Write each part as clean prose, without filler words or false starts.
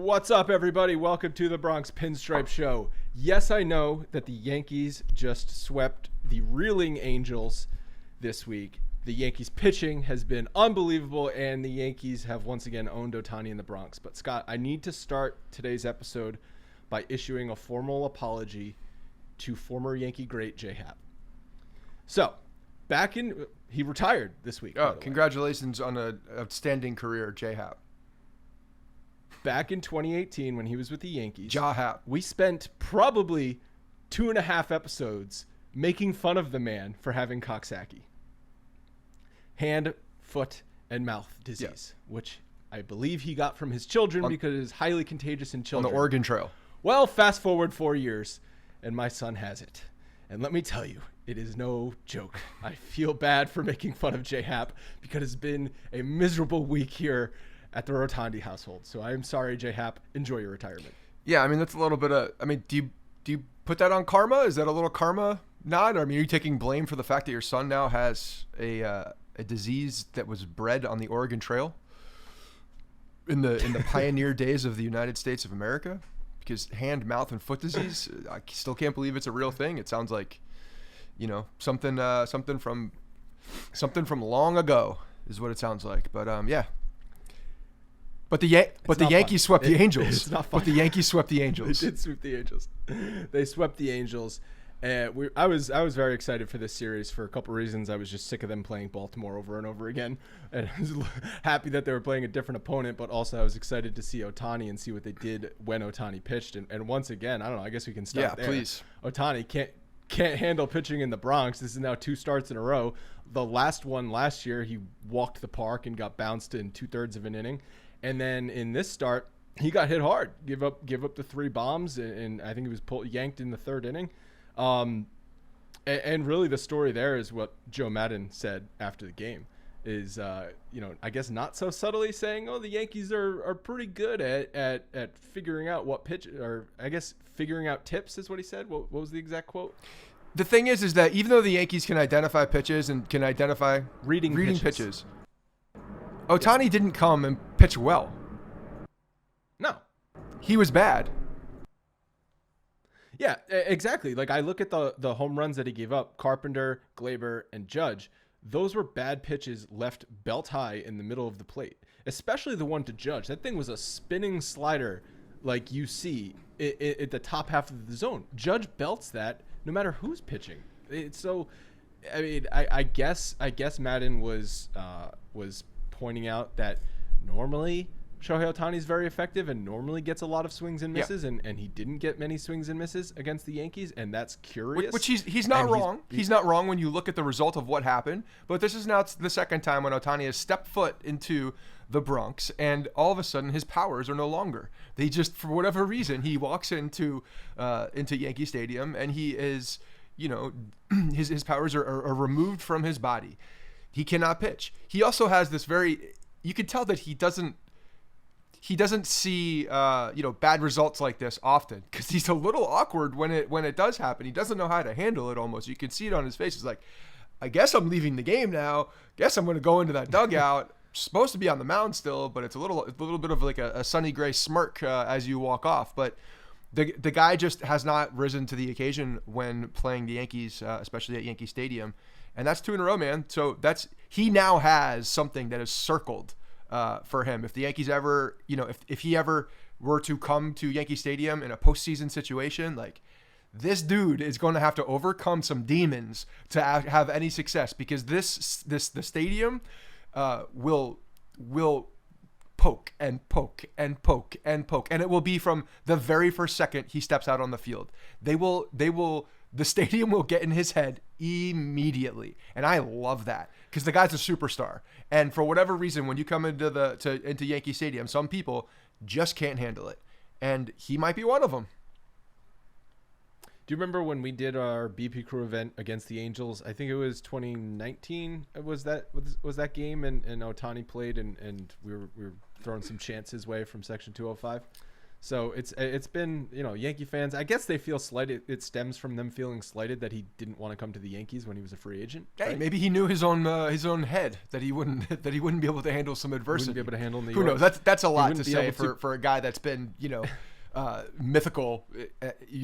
What's up, everybody? Welcome to the Bronx Pinstripe Show. Yes, I know that the Yankees just swept the reeling Angels this week. The Yankees pitching has been unbelievable, and the Yankees have once again owned Ohtani in the Bronx. But, Scott, I need to start today's episode by issuing a formal apology to former Yankee great J-Happ. So, he retired this week. Oh, congratulations on an outstanding career, J-Happ. Back in 2018, when he was with the Yankees, J-Happ, we spent probably 2.5 episodes making fun of the man for having Coxsackie. Hand, foot, and mouth disease, which I believe he got from his children because it is highly contagious in children. On the Oregon Trail. Well, fast forward 4 years, and my son has it. And let me tell you, it is no joke. I feel bad for making fun of J-Happ because it's been a miserable week here at the Ohtani household. So I am sorry, J-Happ. Enjoy your retirement. Yeah, I mean, that's a little bit of... I mean, do you put that on karma? Is that a little karma nod? I mean, are you taking blame for the fact that your son now has a disease that was bred on the Oregon Trail in the pioneer days of the United States of America? Because hand, mouth, and foot disease, I still can't believe it's a real thing. It sounds like, something from long ago is what it sounds like. But yeah. But the Yankees swept the Angels. It's not fun. But the Yankees swept the Angels. They did sweep the Angels. They swept the Angels. And I was very excited for this series for a couple reasons. I was just sick of them playing Baltimore over and over again, and I was happy that they were playing a different opponent. But also, I was excited to see Ohtani and see what they did when Ohtani pitched. And once again, I don't know. I guess we can start there. Yeah, please. Ohtani can't handle pitching in the Bronx. This is now 2 starts in a row. The last one last year, he walked the park and got bounced in 2/3 of an inning. And then in this start, he got hit hard. Give up the 3 bombs, and I think he was yanked in the 3rd inning. And really the story there is what Joe Maddon said after the game is, I guess not so subtly saying, oh, the Yankees are pretty good at figuring out what pitch, or I guess figuring out tips is what he said. What was the exact quote? The thing is that even though the Yankees can identify pitches and can identify reading pitches. Ohtani didn't come and pitch well. No. He was bad. Yeah, exactly. Like, I look at the home runs that he gave up, Carpenter, Glaber, and Judge. Those were bad pitches left belt high in the middle of the plate, especially the one to Judge. That thing was a spinning slider like you see at the top half of the zone. Judge belts that no matter who's pitching. It's so, I mean, I guess Maddon was pointing out that normally Shohei Ohtani is very effective and normally gets a lot of swings and misses, and he didn't get many swings and misses against the Yankees, and that's curious. Which he's not wrong. He's not wrong when you look at the result of what happened, but this is now the second time when Ohtani has stepped foot into the Bronx, and all of a sudden his powers are no longer. They just, for whatever reason, he walks into Yankee Stadium, and he is, his powers are removed from his body. He cannot pitch. He also has this you can tell that he doesn't see bad results like this often, because he's a little awkward when it does happen. He doesn't know how to handle it almost. You can see it on his face. It's like, I guess I'm leaving the game now. Guess I'm going to go into that dugout. Supposed to be on the mound still, but it's a little bit of like a Sonny Gray smirk as you walk off. But the guy just has not risen to the occasion when playing the Yankees, especially at Yankee Stadium. And that's 2 in a row, man. So he now has something that is circled for him. If the Yankees ever, if he ever were to come to Yankee Stadium in a postseason situation, like, this dude is going to have to overcome some demons to have any success, because the stadium will poke and poke and poke and poke, and it will be from the very first second he steps out on the field. The stadium will get in his head immediately, and I love that, because the guy's a superstar. And for whatever reason, when you come into Yankee Stadium, some people just can't handle it, and he might be one of them. Do you remember when we did our BP Crew event against the Angels? I think it was 2019. Was that game, and Ohtani played, and we were throwing some chants his way from Section 205. So it's been, Yankee fans, I guess they feel slighted. It stems from them feeling slighted that he didn't want to come to the Yankees when he was a free agent. Hey, right? maybe he knew his own head that he wouldn't be able to handle some adversity. Wouldn't be able to handle New Who York. knows? That's a lot to wouldn't be say able to- for a guy that's been mythical.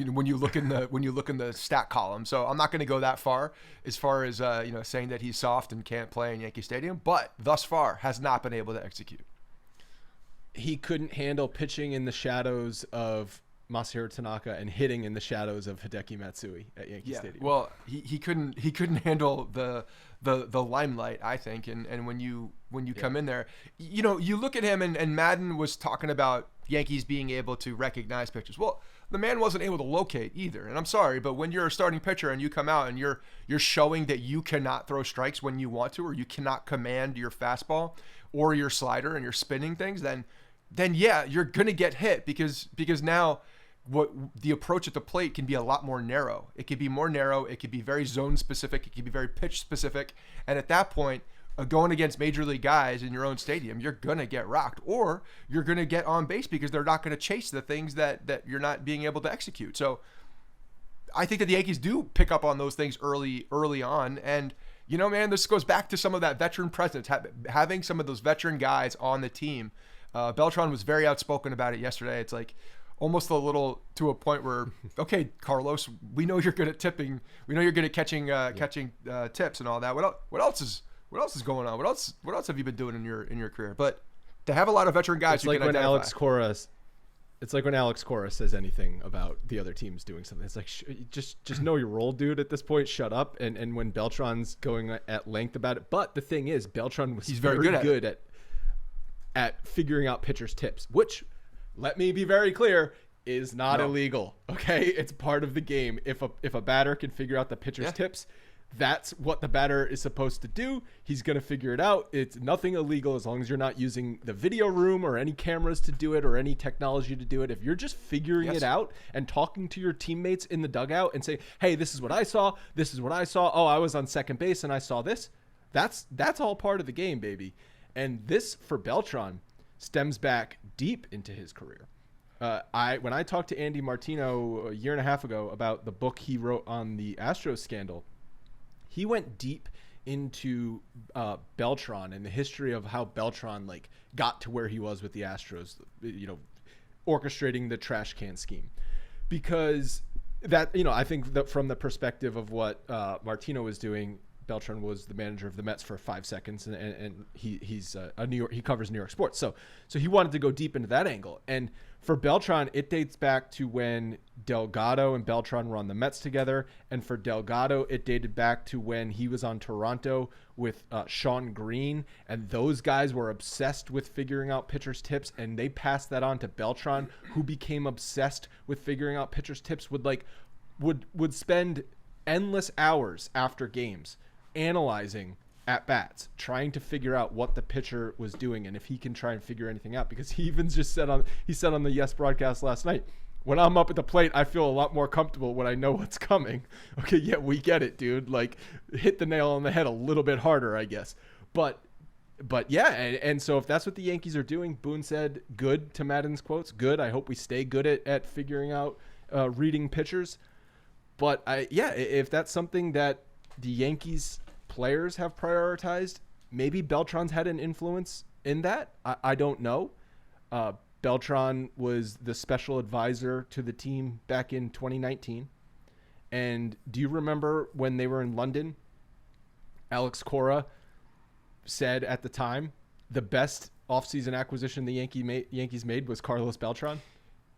When you look in the stat column. So I'm not going to go that far as saying that he's soft and can't play in Yankee Stadium, but thus far has not been able to execute. He couldn't handle pitching in the shadows of Masahiro Tanaka and hitting in the shadows of Hideki Matsui at Yankee Stadium. Well, he couldn't handle the limelight, I think. And when you come in there, you look at him and Maddon was talking about Yankees being able to recognize pitchers. Well, the man wasn't able to locate either. And I'm sorry, but when you're a starting pitcher and you come out and you're showing that you cannot throw strikes when you want to, or you cannot command your fastball or your slider and you're spinning things, then yeah, you're going to get hit because now what the approach at the plate can be a lot more narrow. It could be more narrow. It could be very zone specific. It could be very pitch specific. And at that point, going against major league guys in your own stadium, you're going to get rocked, or you're going to get on base because they're not going to chase the things that you're not being able to execute. So I think that the Yankees do pick up on those things early on. And, man, this goes back to some of that veteran presence, having some of those veteran guys on the team. Beltran was very outspoken about it yesterday. It's like almost a little to a point where, okay, Carlos, we know you're good at tipping. We know you're good at catching tips and all that. What else is going on? What else have you been doing in your career? But to have a lot of veteran guys It's like when Alex Cora says anything about the other teams doing something. It's like, just know your role, dude. At this point, shut up. And when Beltran's going at length about it, but the thing is, Beltran was very good at figuring out pitchers' tips, which, let me be very clear, is not illegal. Okay, it's part of the game. If a batter can figure out the pitcher's tips, that's what the batter is supposed to do. He's gonna figure it out. It's nothing illegal as long as you're not using the video room or any cameras to do it or any technology to do it. If you're just figuring it out and talking to your teammates in the dugout and say, "Hey, this is what I saw. This is what I saw. Oh, I was on second base and I saw this." That's all part of the game, baby. And this, for Beltran, stems back deep into his career. When I talked to Andy Martino a year and a half ago about the book he wrote on the Astros scandal, he went deep into Beltran and the history of how Beltran got to where he was with the Astros, orchestrating the trash can scheme. Because that, I think that from the perspective of what Martino was doing, Beltran was the manager of the Mets for 5 seconds, and he's a New York. He covers New York sports, so he wanted to go deep into that angle. And for Beltran, it dates back to when Delgado and Beltran were on the Mets together, and for Delgado, it dated back to when he was on Toronto with Sean Green, and those guys were obsessed with figuring out pitchers' tips, and they passed that on to Beltran, who became obsessed with figuring out pitchers' tips. Would spend endless hours after games analyzing at bats, trying to figure out what the pitcher was doing and if he can try and figure anything out, because he even just said on the Yes broadcast last night, when I'm up at the plate, I feel a lot more comfortable when I know what's coming. Okay, yeah, we get it, dude. Hit the nail on the head a little bit harder, I guess. But yeah, and so if that's what the Yankees are doing, Boone said, good to Maddon's quotes, good. I hope we stay good at figuring out reading pitchers. But if that's something that the Yankees players have prioritized, maybe Beltran's had an influence in that. I don't know. Beltran was the special advisor to the team back in 2019. And do you remember when they were in London, Alex Cora said at the time, the best offseason acquisition the Yankees made was Carlos Beltran?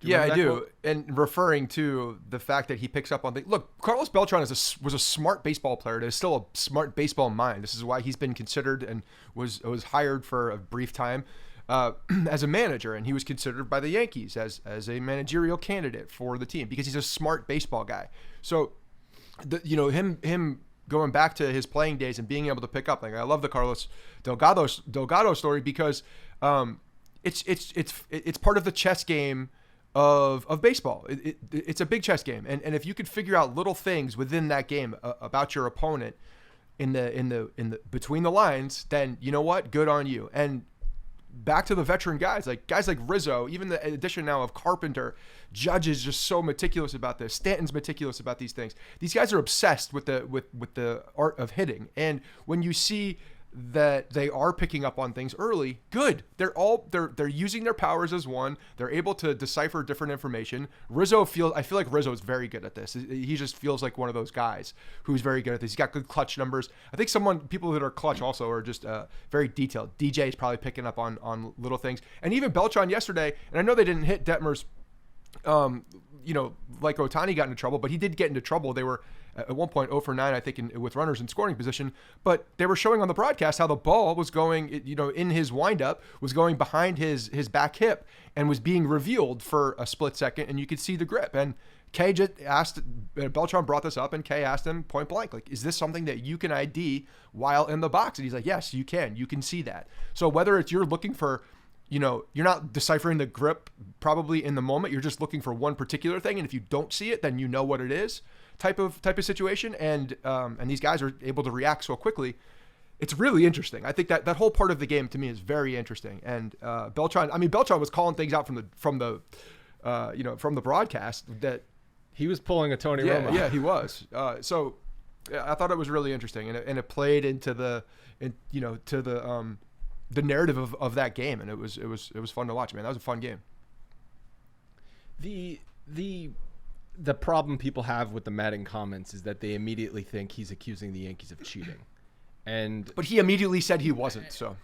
Yeah, I do. Quote? And referring to the fact that he picks up on things. Look, Carlos Beltran was a smart baseball player. There's still a smart baseball mind. This is why he's been considered and was hired for a brief time as a manager. And he was considered by the Yankees as a managerial candidate for the team because he's a smart baseball guy. So, him going back to his playing days and being able to pick up. I love the Carlos Delgado story because it's part of the chess game of baseball. It's a big chess game, and if you could figure out little things within that game about your opponent in the between the lines, then you know what, good on you. And back to the veteran guys like Rizzo, even the addition now of Carpenter. Judge is just so meticulous about this. Stanton's meticulous about these things. These guys are obsessed with the art of hitting. And when you see that they are picking up on things early, good. They're using their powers as one. They're able to decipher different information. I feel like Rizzo is very good at this. He just feels like one of those guys who's very good at this. He's got good clutch numbers. I think people that are clutch also are just very detailed. DJ is probably picking up on little things. And even Beltran yesterday, and I know they didn't hit Detmer's, like Ohtani got into trouble, but he did get into trouble. They were at one point 0 for 9, I think, with runners in scoring position. But they were showing on the broadcast how the ball was going, in his windup, was going behind his back hip and was being revealed for a split second, and you could see the grip. And Kay just asked, Beltran brought this up, and Kay asked him point blank, like, is this something that you can ID while in the box? And he's like, yes, you can see that. So whether it's you're looking for, you're not deciphering the grip probably in the moment. You're just looking for one particular thing. And if you don't see it, then you know what it is type of situation. And these guys are able to react so quickly. It's really interesting. I think that whole part of the game to me is very interesting. And Beltran was calling things out from the broadcast that he was pulling a Tony Romo. Yeah, he was. So I thought it was really interesting, and it played into the narrative of that game, and it was fun to watch, man. That was a fun game. The problem people have with the Maddon comments is that they immediately think he's accusing the Yankees of cheating, but he immediately said he wasn't. So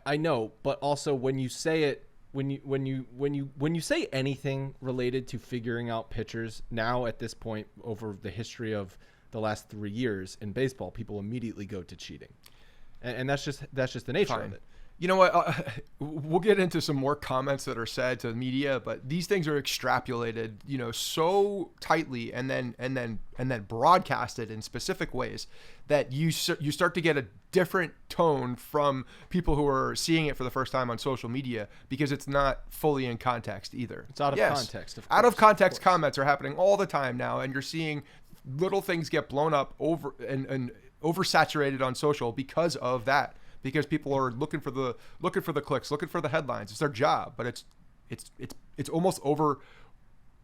I know, but also when you say it, when you say anything related to figuring out pitchers now at this point over the history of the last 3 years in baseball, people immediately go to cheating. And that's just the nature of it. You know what? We'll get into some more comments that are said to the media, but these things are extrapolated, so tightly, and then broadcasted in specific ways that you start to get a different tone from people who are seeing it for the first time on social media, because it's not fully in context either. It's out of context. Of course, out of context comments are happening all the time now, and you're seeing little things get blown up over and oversaturated on social because of that. Because people are looking for the clicks, looking for the headlines. It's their job, but it's almost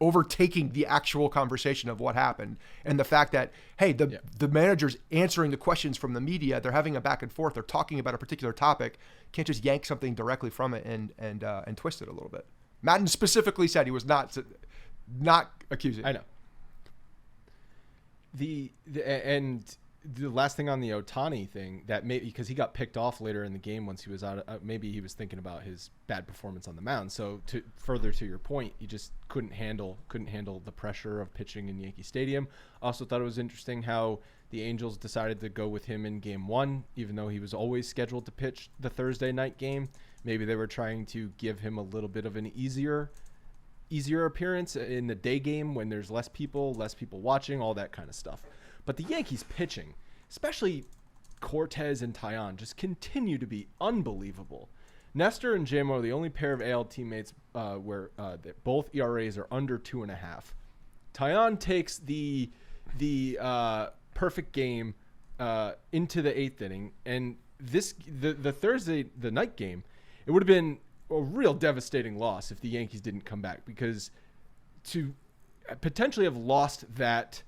overtaking the actual conversation of what happened, and the fact that, hey, the manager's answering the questions from the media. They're having a back and forth. They're talking about a particular topic. Can't just yank something directly from it and twist it a little bit. Maddon specifically said he was not accusing. I know. The last thing on the Ohtani thing, that maybe because he got picked off later in the game once he was out, maybe he was thinking about his bad performance on the mound. So further to your point, he just couldn't handle the pressure of pitching in Yankee Stadium. Also thought it was interesting how the Angels decided to go with him in Game 1, even though he was always scheduled to pitch the Thursday night game. Maybe they were trying to give him a little bit of an easier appearance in the day game when there's less people watching, all that kind of stuff. But the Yankees pitching, especially Cortes and Taillon, just continue to be unbelievable. Nestor and JMO are the only pair of AL teammates where both ERAs are under 2.5. Taillon takes the perfect game into the 8th inning, and the Thursday night game, it would have been a real devastating loss if the Yankees didn't come back, because to potentially have lost that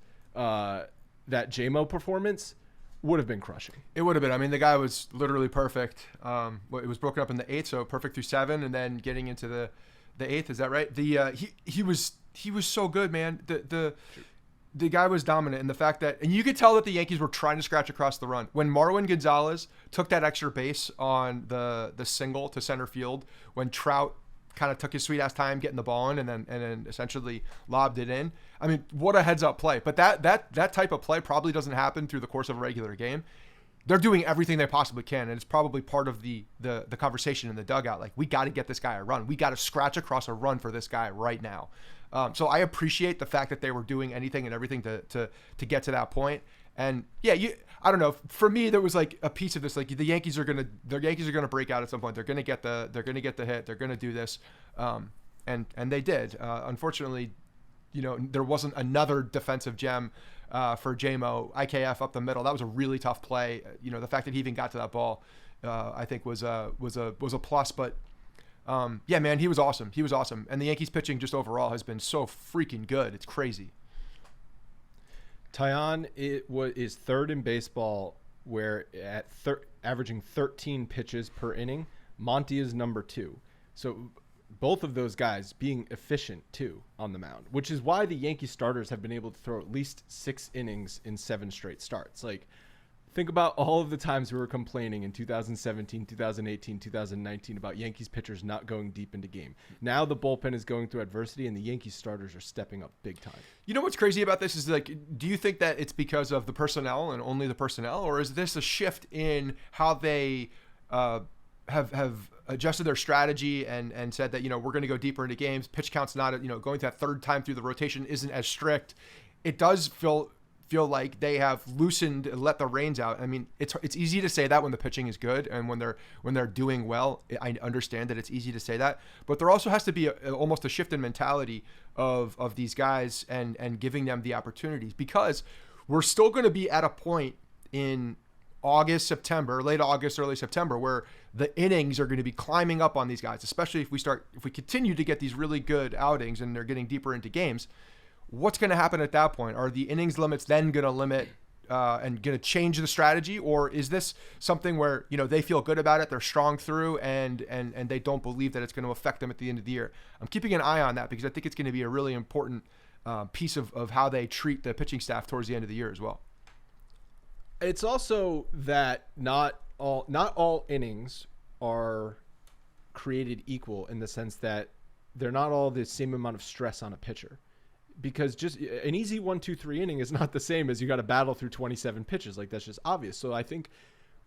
JMO performance would have been crushing. It would have been. I mean, the guy was literally perfect. It was broken up in the 8th, so perfect through 7, and then getting into the 8th. Is that right? He was so good, man. The guy was dominant, and the fact that, and you could tell that the Yankees were trying to scratch across the run. When Marwin Gonzalez took that extra base on the single to center field, when Trout kind of took his sweet ass time getting the ball in and then essentially lobbed it in. I mean, what a heads up play. But that type of play probably doesn't happen through the course of a regular game. They're doing everything they possibly can, and it's probably part of the conversation in the dugout. Like, we got to get this guy a run. We got to scratch across a run for this guy right now. So I appreciate the fact that they were doing anything and everything to get to that point. And yeah, I don't know. For me, there was like a piece of this, like the Yankees are gonna break out at some point. They're gonna get the hit. They're gonna do this, and they did. Unfortunately, there wasn't another defensive gem for JMO. IKF up the middle. That was a really tough play. The fact that he even got to that ball I think was a plus. But yeah, man, he was awesome. He was awesome. And the Yankees pitching just overall has been so freaking good. It's crazy. Taillon is third in baseball, where at averaging 13 pitches per inning. Monty is number 2. So both of those guys being efficient too on the mound, which is why the Yankee starters have been able to throw at least 6 innings in 7 straight starts. Like, think about all of the times we were complaining in 2017, 2018, 2019 about Yankees pitchers not going deep into game. Now the bullpen is going through adversity, and the Yankees starters are stepping up big time. You know what's crazy about this is, like, do you think that it's because of the personnel and only the personnel, or is this a shift in how they have adjusted their strategy and said that, we're going to go deeper into games. Pitch count's not, going to that third time through the rotation isn't as strict. It does feel like they have loosened and let the reins out. I mean, it's easy to say that when the pitching is good and when they're doing well. I understand that it's easy to say that, but there also has to be almost a shift in mentality of these guys and giving them the opportunities, because we're still going to be at a point in August, September, late August, early September, where the innings are going to be climbing up on these guys, especially if we continue to get these really good outings and they're getting deeper into games. What's going to happen at that point? Are the innings limits then going to limit and going to change the strategy, or is this something where they feel good about it, they're strong through, and they don't believe that it's going to affect them at the end of the year? I'm keeping an eye on that, because I think it's going to be a really important piece of how they treat the pitching staff towards the end of the year as well. It's also that not all innings are created equal, in the sense that they're not all the same amount of stress on a pitcher, because just an easy 1, 2, 3 inning is not the same as you got to battle through 27 pitches. Like, that's just obvious. So I think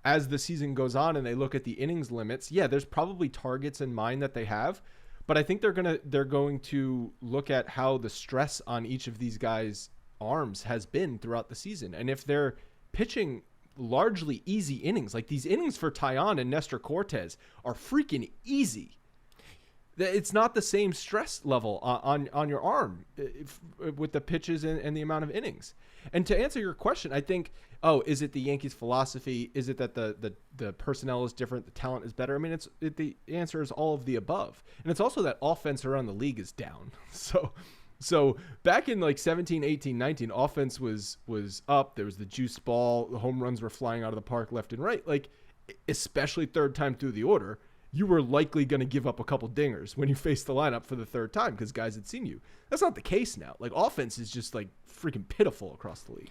as the season goes on and they look at the innings limits, there's probably targets in mind that they have, but I think they're going to look at how the stress on each of these guys' arms has been throughout the season. And if they're pitching largely easy innings, like these innings for Taillon and Nestor Cortes are freaking easy. It's not the same stress level on your arm with the pitches and the amount of innings. And to answer your question, I think, is it the Yankees' philosophy? Is it that the personnel is different, the talent is better? I mean, the answer is all of the above. And it's also that offense around the league is down. So back in like 17, 18, 19, offense was up. There was the juice ball. The home runs were flying out of the park left and right. Like, especially third time through the order, you were likely going to give up a couple dingers when you faced the lineup for the third time, because guys had seen you. That's not the case now. Like, offense is just like freaking pitiful across the league.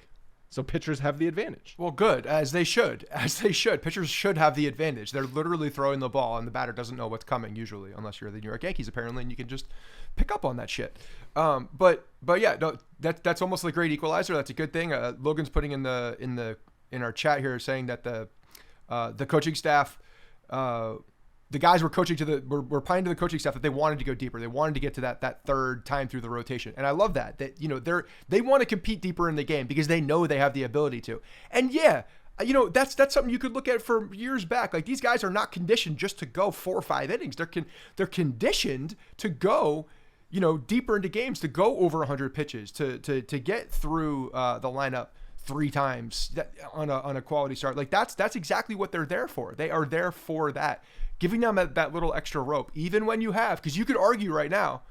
So pitchers have the advantage. Well, good, as they should. Pitchers should have the advantage. They're literally throwing the ball, and the batter doesn't know what's coming usually, unless you're the New York Yankees, apparently, and you can just pick up on that shit. But yeah, no, that's almost a great equalizer. That's a good thing. Logan's putting in our chat here saying that the coaching staff, the guys were coaching were playing to the coaching staff that they wanted to go deeper. They wanted to get to that third time through the rotation. And I love that they want to compete deeper in the game, because they know they have the ability to. And yeah, that's something you could look at for years back. Like, these guys are not conditioned just to go 4 or 5 innings. They're conditioned to go, deeper into games, to go over 100 pitches, to get through the lineup 3 times on a quality start. Like, that's exactly what they're there for. They are there for that. Giving them that little extra rope, even when you have, because you could argue right now,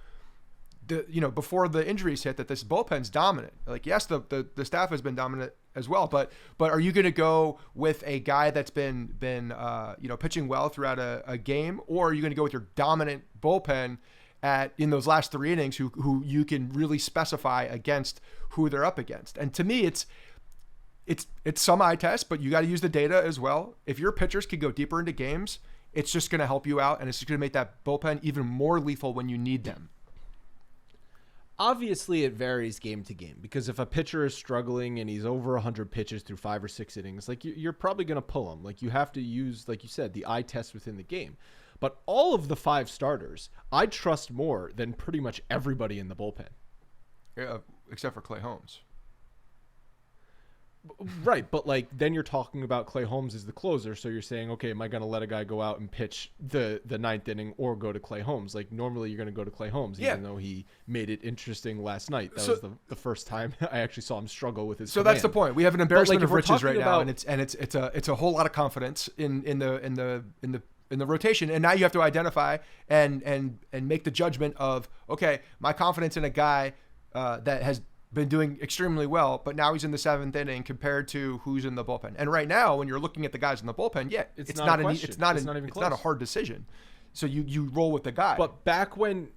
before the injuries hit, that this bullpen's dominant. Like, yes, the staff has been dominant as well, but are you going to go with a guy that's been pitching well throughout a game, or are you going to go with your dominant bullpen in those last 3 innings, who you can really specify against who they're up against? And to me, it's some eye test, but you got to use the data as well. If your pitchers can go deeper into games, it's just going to help you out, and it's just going to make that bullpen even more lethal when you need them. Obviously, it varies game to game, because if a pitcher is struggling and he's over 100 pitches through 5 or 6 innings, like, you're probably going to pull him. Like, you have to use, like you said, the eye test within the game. But all of the 5 starters, I trust more than pretty much everybody in the bullpen. Yeah, except for Clay Holmes. Right, but like then you're talking about Clay Holmes as the closer, so you're saying, okay, am I going to let a guy go out and pitch the ninth inning or go to Clay Holmes? Like normally you're going to go to Clay Holmes, even though he made it interesting last night. That was the first time I actually saw him struggle with his. So command. that's the point. We have an embarrassment of riches right now, about, and it's a whole lot of confidence in the rotation, and now you have to identify and make the judgment of, okay, my confidence in a guy that has been doing extremely well, but now he's in the 7th inning compared to who's in the bullpen. And right now, when you're looking at the guys in the bullpen, it's not a hard decision. So you roll with the guy. But back when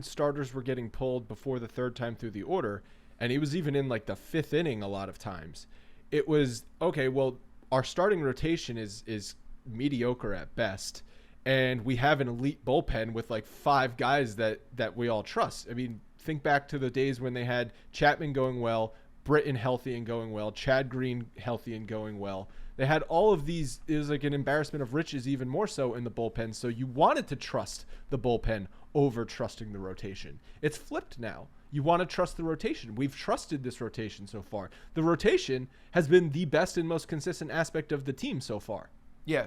starters were getting pulled before the 3rd time through the order, and he was even in like the 5th inning a lot of times, it was okay. Well, our starting rotation is mediocre at best, and we have an elite bullpen with like 5 guys that we all trust. I mean, think back to the days when they had Chapman going well, Britton healthy and going well, Chad Green healthy and going well. They had all of these. It was like an embarrassment of riches, even more so in the bullpen. So you wanted to trust the bullpen over trusting the rotation. It's flipped now. You want to trust the rotation. We've trusted this rotation so far. The rotation has been the best and most consistent aspect of the team so far. Yeah.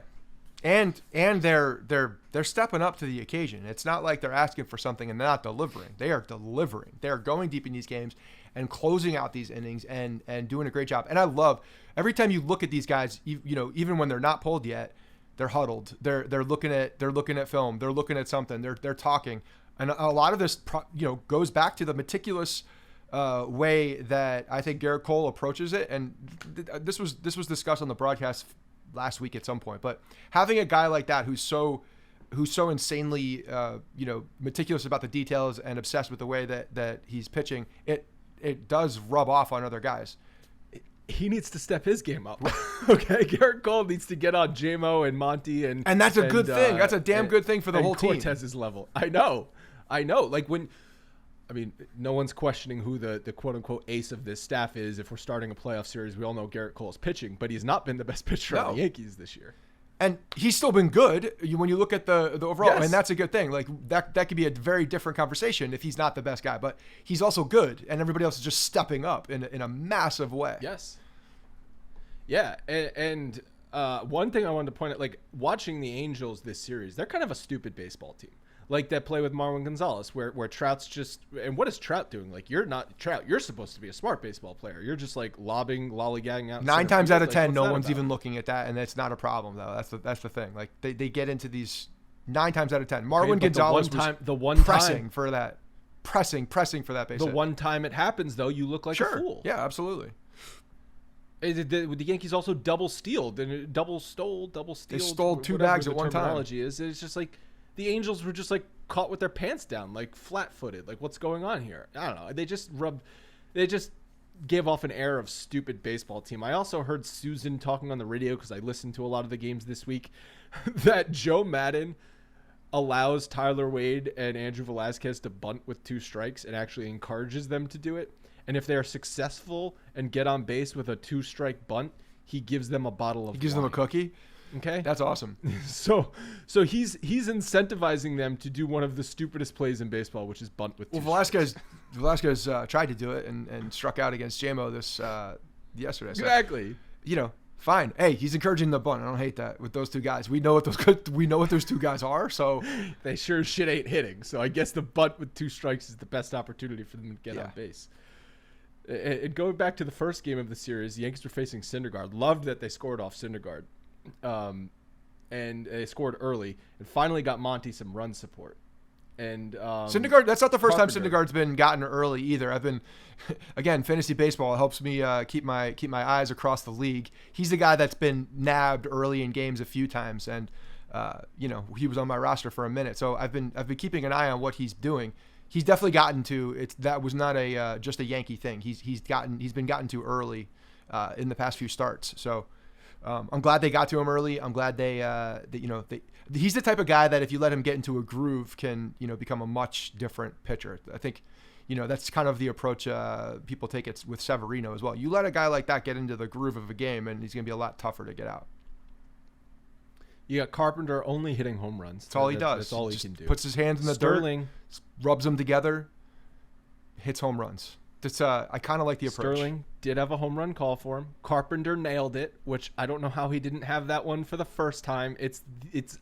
And they're stepping up to the occasion. It's not like they're asking for something and not delivering. They are delivering. They are going deep in these games and closing out these innings and doing a great job. And I love every time you look at these guys, even when they're not pulled yet, they're huddled. They're looking at film. They're looking at something. They're talking. And a lot of this goes back to the meticulous way that I think Garrett Cole approaches it. And this was discussed on the broadcast last week at some point, but having a guy like that who's so insanely meticulous about the details and obsessed with the way that he's pitching, it does rub off on other guys. He needs to step his game up. Okay, Garrett Cole needs to get on JMO and Monty and that's a good thing. That's a damn good thing for the whole team. Cortez's level. I know. Like no one's questioning who the quote unquote ace of this staff is. If we're starting a playoff series, we all know Garrett Cole's pitching, but he's not been the best pitcher on the Yankees this year. And he's still been good when you look at the overall, yes. And that's a good thing. Like that could be a very different conversation if he's not the best guy, but he's also good, and everybody else is just stepping up in a massive way. Yes. Yeah, and one thing I wanted to point out, like watching the Angels this series, they're kind of a stupid baseball team. Like that play with Marwin Gonzalez, where Trout's just, and what is Trout doing? Like, you're not Trout. You're supposed to be a smart baseball player. You're just like lollygagging out. 9 times out of 10, no one's even looking at that, and that's not a problem though. That's the thing. Like they get into these 9 times out of 10. Marwin Gonzalez was pressing for that baseball. The one time it happens though, you look like a fool. Yeah, absolutely. The Yankees also double stole. They stole 2 bags at one time. It's just like. The Angels were just like caught with their pants down, like flat-footed. Like, what's going on here? I don't know. They just gave off an air of stupid baseball team. I also heard Susan talking on the radio, because I listened to a lot of the games this week, that Joe Maddon allows Tyler Wade and Andrew Velazquez to bunt with 2 strikes and actually encourages them to do it. And if they are successful and get on base with a 2-strike bunt, he gives them a bottle of wine. He gives them a cookie? Okay, that's awesome. So he's incentivizing them to do one of the stupidest plays in baseball, which is bunt with 2 strikes. Velasquez tried to do it and struck out against JMO this yesterday. So, exactly. Fine. Hey, he's encouraging the bunt. I don't hate that with those 2 guys. We know what those 2 guys are. So they sure as shit ain't hitting. So I guess the bunt with 2 strikes is the best opportunity for them to get on base. And going back to the first game of the series, the Yankees were facing Syndergaard. Loved that they scored off Syndergaard. And they scored early and finally got Monty some run support. And Syndergaard, that's not the first time Syndergaard's been gotten early either. I've been, again, fantasy baseball helps me keep my eyes across the league. He's the guy that's been nabbed early in games a few times, and he was on my roster for a minute. So I've been keeping an eye on what he's doing. He's definitely gotten to. That was not just a Yankee thing. He's been gotten to early in the past few starts. So. I'm glad they got to him early. I'm glad he's the type of guy that if you let him get into a groove can, become a much different pitcher. I think, that's kind of the approach people take it with Severino as well. You let a guy like that get into the groove of a game and he's going to be a lot tougher to get out. You got Carpenter only hitting home runs. That's all he does. That's all he can do. Puts his hands in the dirt, rubs them together, hits home runs. I kind of like the approach. Sterling did have a home run call for him. Carpenter nailed it, which I don't know how he didn't have that one for the first time. It's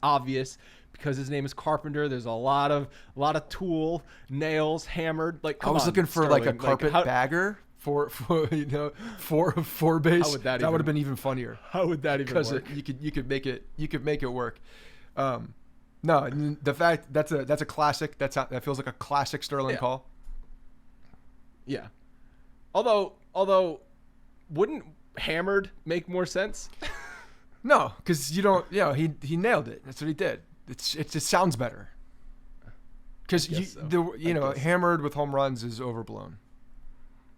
obvious because his name is Carpenter. There's a lot of tool, nails, hammered. Like, I was looking for Sterling. like a carpet bagger for four base. How would that would have been even funnier. How would that even work? Because you could make it work. No, the fact that's a classic. That feels like a classic Sterling call. Yeah. Although, wouldn't hammered make more sense? No, because you don't. He nailed it. That's what he did. It just sounds better. Because hammered with home runs is overblown.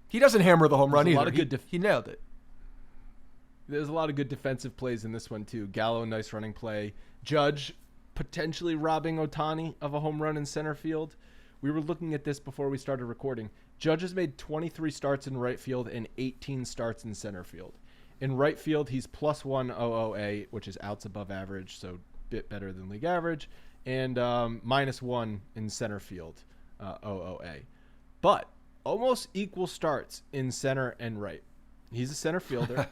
He doesn't hammer the home run either. He nailed it. There's a lot of good defensive plays in this one too. Gallo, nice running play. Judge potentially robbing Ohtani of a home run in center field. We were looking at this before we started recording. Judge has made 23 starts in right field and 18 starts in center field. In right field, he's +1 OOA, which is outs above average, so a bit better than league average, and -1 in center field OOA. But almost equal starts in center and right. He's a center fielder.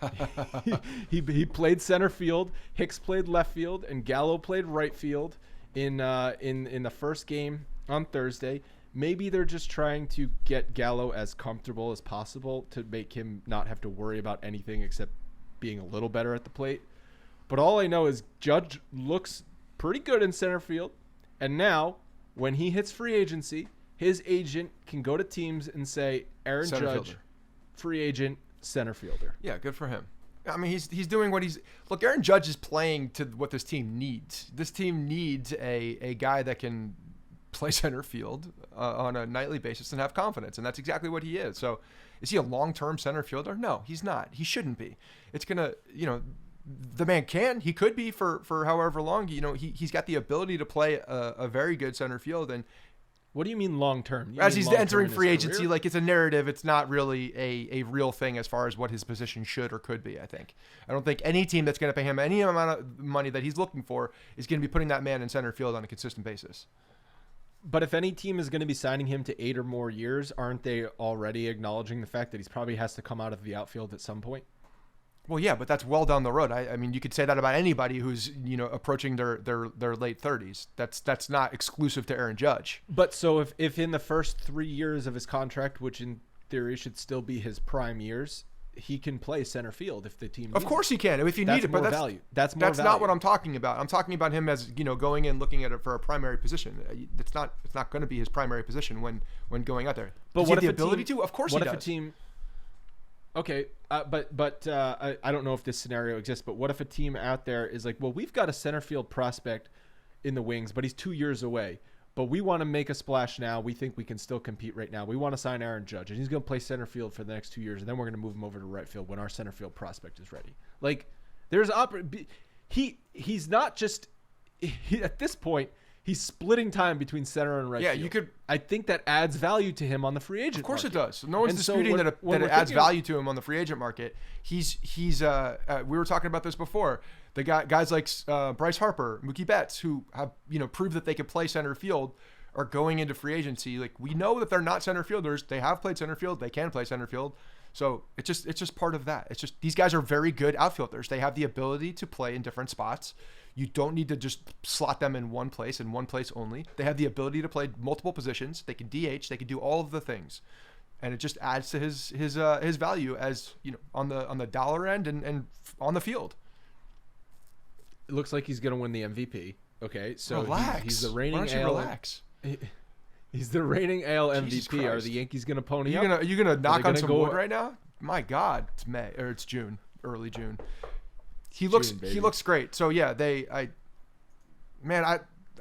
he played center field. Hicks played left field, and Gallo played right field in the first game on Thursday. Maybe they're just trying to get Gallo as comfortable as possible to make him not have to worry about anything except being a little better at the plate. But all I know is Judge looks pretty good in center field. And now, when he hits free agency, his agent can go to teams and say, Aaron Center Judge, fielder. Free agent, center fielder. Yeah, good for him. I mean, he's doing what he's... Look, Aaron Judge is playing to what this team needs. This team needs a guy that can play center field on a nightly basis and have confidence, and that's exactly what he is. So is he a long-term center fielder? No, he's not. He shouldn't be. It's going to, the man he could be for however long. He's got the ability to play a very good center field. And what do you mean long-term? As he's entering free agency, like it's a narrative. It's not really a real thing as far as what his position should or could be, I think. I don't think any team that's going to pay him any amount of money that he's looking for is going to be putting that man in center field on a consistent basis. But if any team is going to be signing him to 8 or more years, aren't they already acknowledging the fact that he probably has to come out of the outfield at some point? Well, yeah, but that's well down the road. I mean, you could say that about anybody who's approaching their late 30s. That's not exclusive to Aaron Judge. But so if in the first 3 years of his contract, which in theory should still be his prime years, he can play center field if the team. Of course he can if you need it, but that's value. That's not what I'm talking about. I'm talking about him as going in looking at it for a primary position. It's not going to be his primary position when going out there. But does what he if have the ability to? Of course he does. What if a team? Okay, but I don't know if this scenario exists. But what if a team out there is like, well, we've got a center field prospect in the wings, but he's 2 years away. But we want to make a splash now. We think we can still compete right now. We want to sign Aaron Judge, and he's going to play center field for the next 2 years, and then we're going to move him over to right field when our center field prospect is ready. Like, there's he's not just at this point. He's splitting time between center and right field. Yeah, you could. I think that adds value to him on the free agent. Of course market. It does. No one's disputing that it adds value to him on the free agent market. He's we were talking about this before. The guys like Bryce Harper, Mookie Betts, who have proved that they can play center field, are going into free agency. Like, we know that they're not center fielders. They have played center field. They can play center field. So it's just part of that. It's just these guys are very good outfielders. They have the ability to play in different spots. You don't need to just slot them in one place only. They have the ability to play multiple positions. They can DH. They can do all of the things, and it just adds to his value as on the dollar end and on the field. It looks like he's going to win the MVP. Okay, so relax. He's the reigning Why don't you AL. Relax. He's the reigning AL MVP. Are the Yankees going to pony up? Are you gonna knock on some wood right now? My God, it's June, early June. He looks great. So yeah, I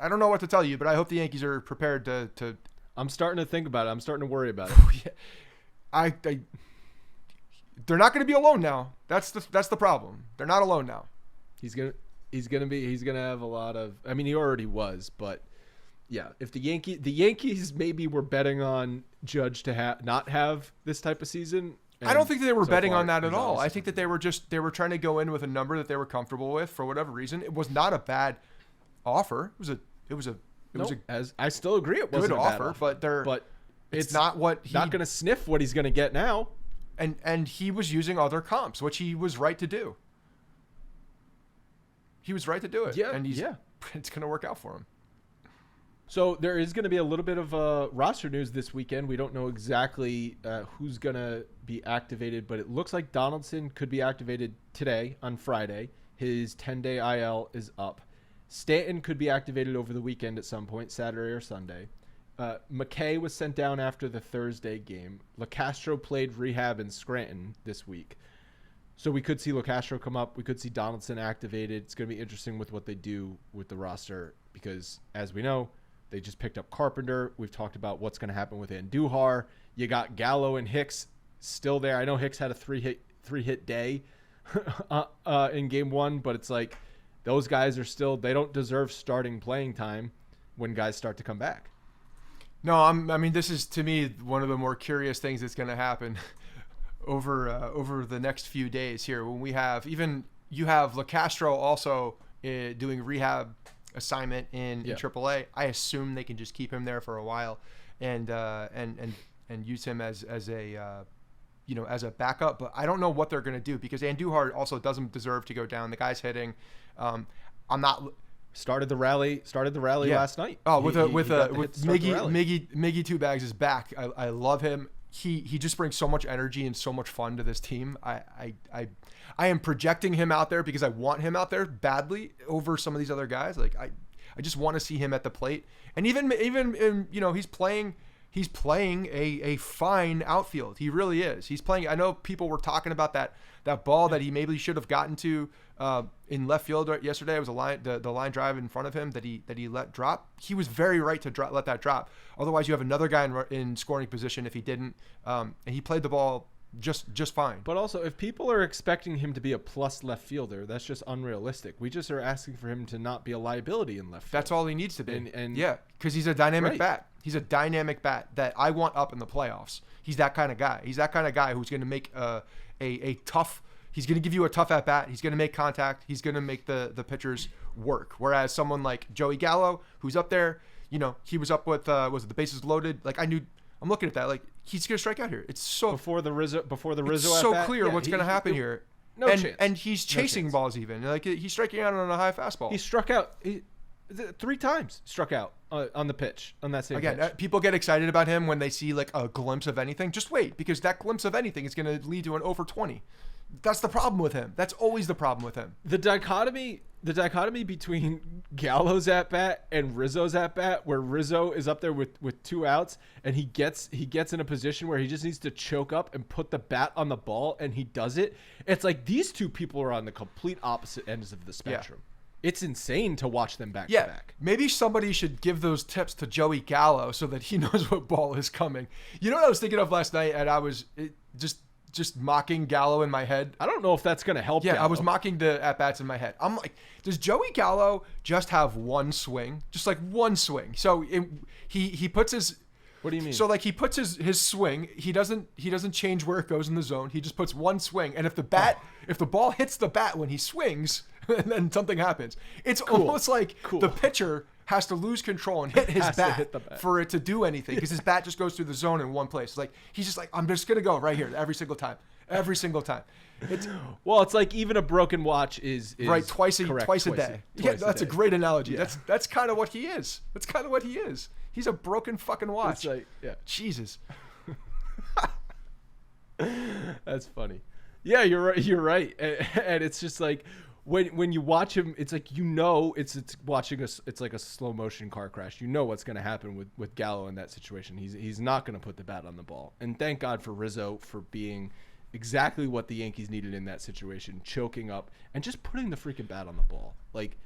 don't know what to tell you, but I hope the Yankees are prepared to. I'm starting to think about it. I'm starting to worry about it. Yeah. They're not going to be alone now. That's the problem. They're not alone now. He's gonna have a lot of. I mean, he already was, but yeah. If the Yankees maybe were betting on Judge to not have this type of season. I don't think they were betting on that at all. I think that they were trying to go in with a number that they were comfortable with for whatever reason. It was not a bad offer. It was a I still agree it wasn't good a bad offer, but It's not what not going to sniff what he's going to get now. And he was using other comps, which he was right to do. He was right to do it. Yeah, and it's going to work out for him. So there is going to be a little bit of roster news this weekend. We don't know exactly who's going to be activated, but it looks like Donaldson could be activated today on Friday. His 10-day IL is up. Stanton could be activated over the weekend at some point, Saturday or Sunday. McKay was sent down after the Thursday game. LaCastro played rehab in Scranton this week. So we could see LaCastro come up. We could see Donaldson activated. It's going to be interesting with what they do with the roster because, as we know, they just picked up Carpenter. We've talked about what's going to happen with Andujar. You got Gallo and Hicks still there. I know Hicks had a three-hit day in game one, but it's like those guys are still – they don't deserve starting playing time when guys start to come back. No, I mean, this is, to me, one of the more curious things that's going to happen over the next few days here when we have – even you have LaCastro also doing rehab assignment in AAA. I assume they can just keep him there for a while and use him as a as a backup. But I don't know what they're going to do because Andujar also doesn't deserve to go down. The guy's hitting. I'm not – Started the rally last night. Oh, with Miggy Two Bags is back. I love him. He just brings so much energy and so much fun to this team. I am projecting him out there because I want him out there badly over some of these other guys. Like I just want to see him at the plate. And even he's playing a fine outfield. He really is. He's playing. I know people were talking about that ball that he maybe should have gotten to in left field yesterday. It was the line drive in front of him that he let drop. He was very right to let that drop. Otherwise, you have another guy in scoring position if he didn't. And he played the ball just fine. But also, if people are expecting him to be a plus left fielder, that's just unrealistic. We just are asking for him to not be a liability in left field. That's all he needs to be. And yeah, because he's a dynamic bat. He's a dynamic bat that I want up in the playoffs. He's that kind of guy. He's that kind of guy who's going to make a tough. He's going to give you a tough at bat. He's going to make contact. He's going to make the pitchers work. Whereas someone like Joey Gallo, who's up there, he was up with was it the bases loaded? Like I'm looking at that. Like he's going to strike out here. It's so before the Rizzo. It's so clear what's going to happen here. No chance. And he's chasing balls even. Like he's striking out on a high fastball. He struck out 3 times. Struck out on the pitch on that same pitch. People get excited about him when they see like a glimpse of anything. Just wait, because that glimpse of anything is going to lead to an over 20. That's the problem with him. That's always the problem with him. The dichotomy between Gallo's at bat and Rizzo's at bat, where Rizzo is up there with 2 outs and he gets in a position where he just needs to choke up and put the bat on the ball, and he does it. It's like these two people are on the complete opposite ends of the spectrum. Yeah. It's insane to watch them back to back. Maybe somebody should give those tips to Joey Gallo so that he knows what ball is coming. You know what I was thinking of last night, and I was just mocking Gallo in my head. I don't know if that's going to help. Yeah, Gallo. I was mocking the at-bats in my head. I'm like, does Joey Gallo just have one swing? Just like one swing. So he puts his... What do you mean? So like he puts his swing, he doesn't change where it goes in the zone. He just puts one swing, and if the ball hits the bat when he swings, then something happens. It's almost like the pitcher has to lose control and hit his bat for it to do anything, because his bat just goes through the zone in one place. Like he's just like, I'm just gonna go right here every single time. It's like even a broken watch is right twice a day. That's a great analogy. Yeah. That's kind of what he is. He's a broken fucking watch. Jesus. That's funny. Yeah, you're right. And it's just like when you watch him, it's like it's watching it's like a slow motion car crash. You know what's going to happen with Gallo in that situation. He's not going to put the bat on the ball. And thank God for Rizzo for being exactly what the Yankees needed in that situation, choking up and just putting the freaking bat on the ball. Like,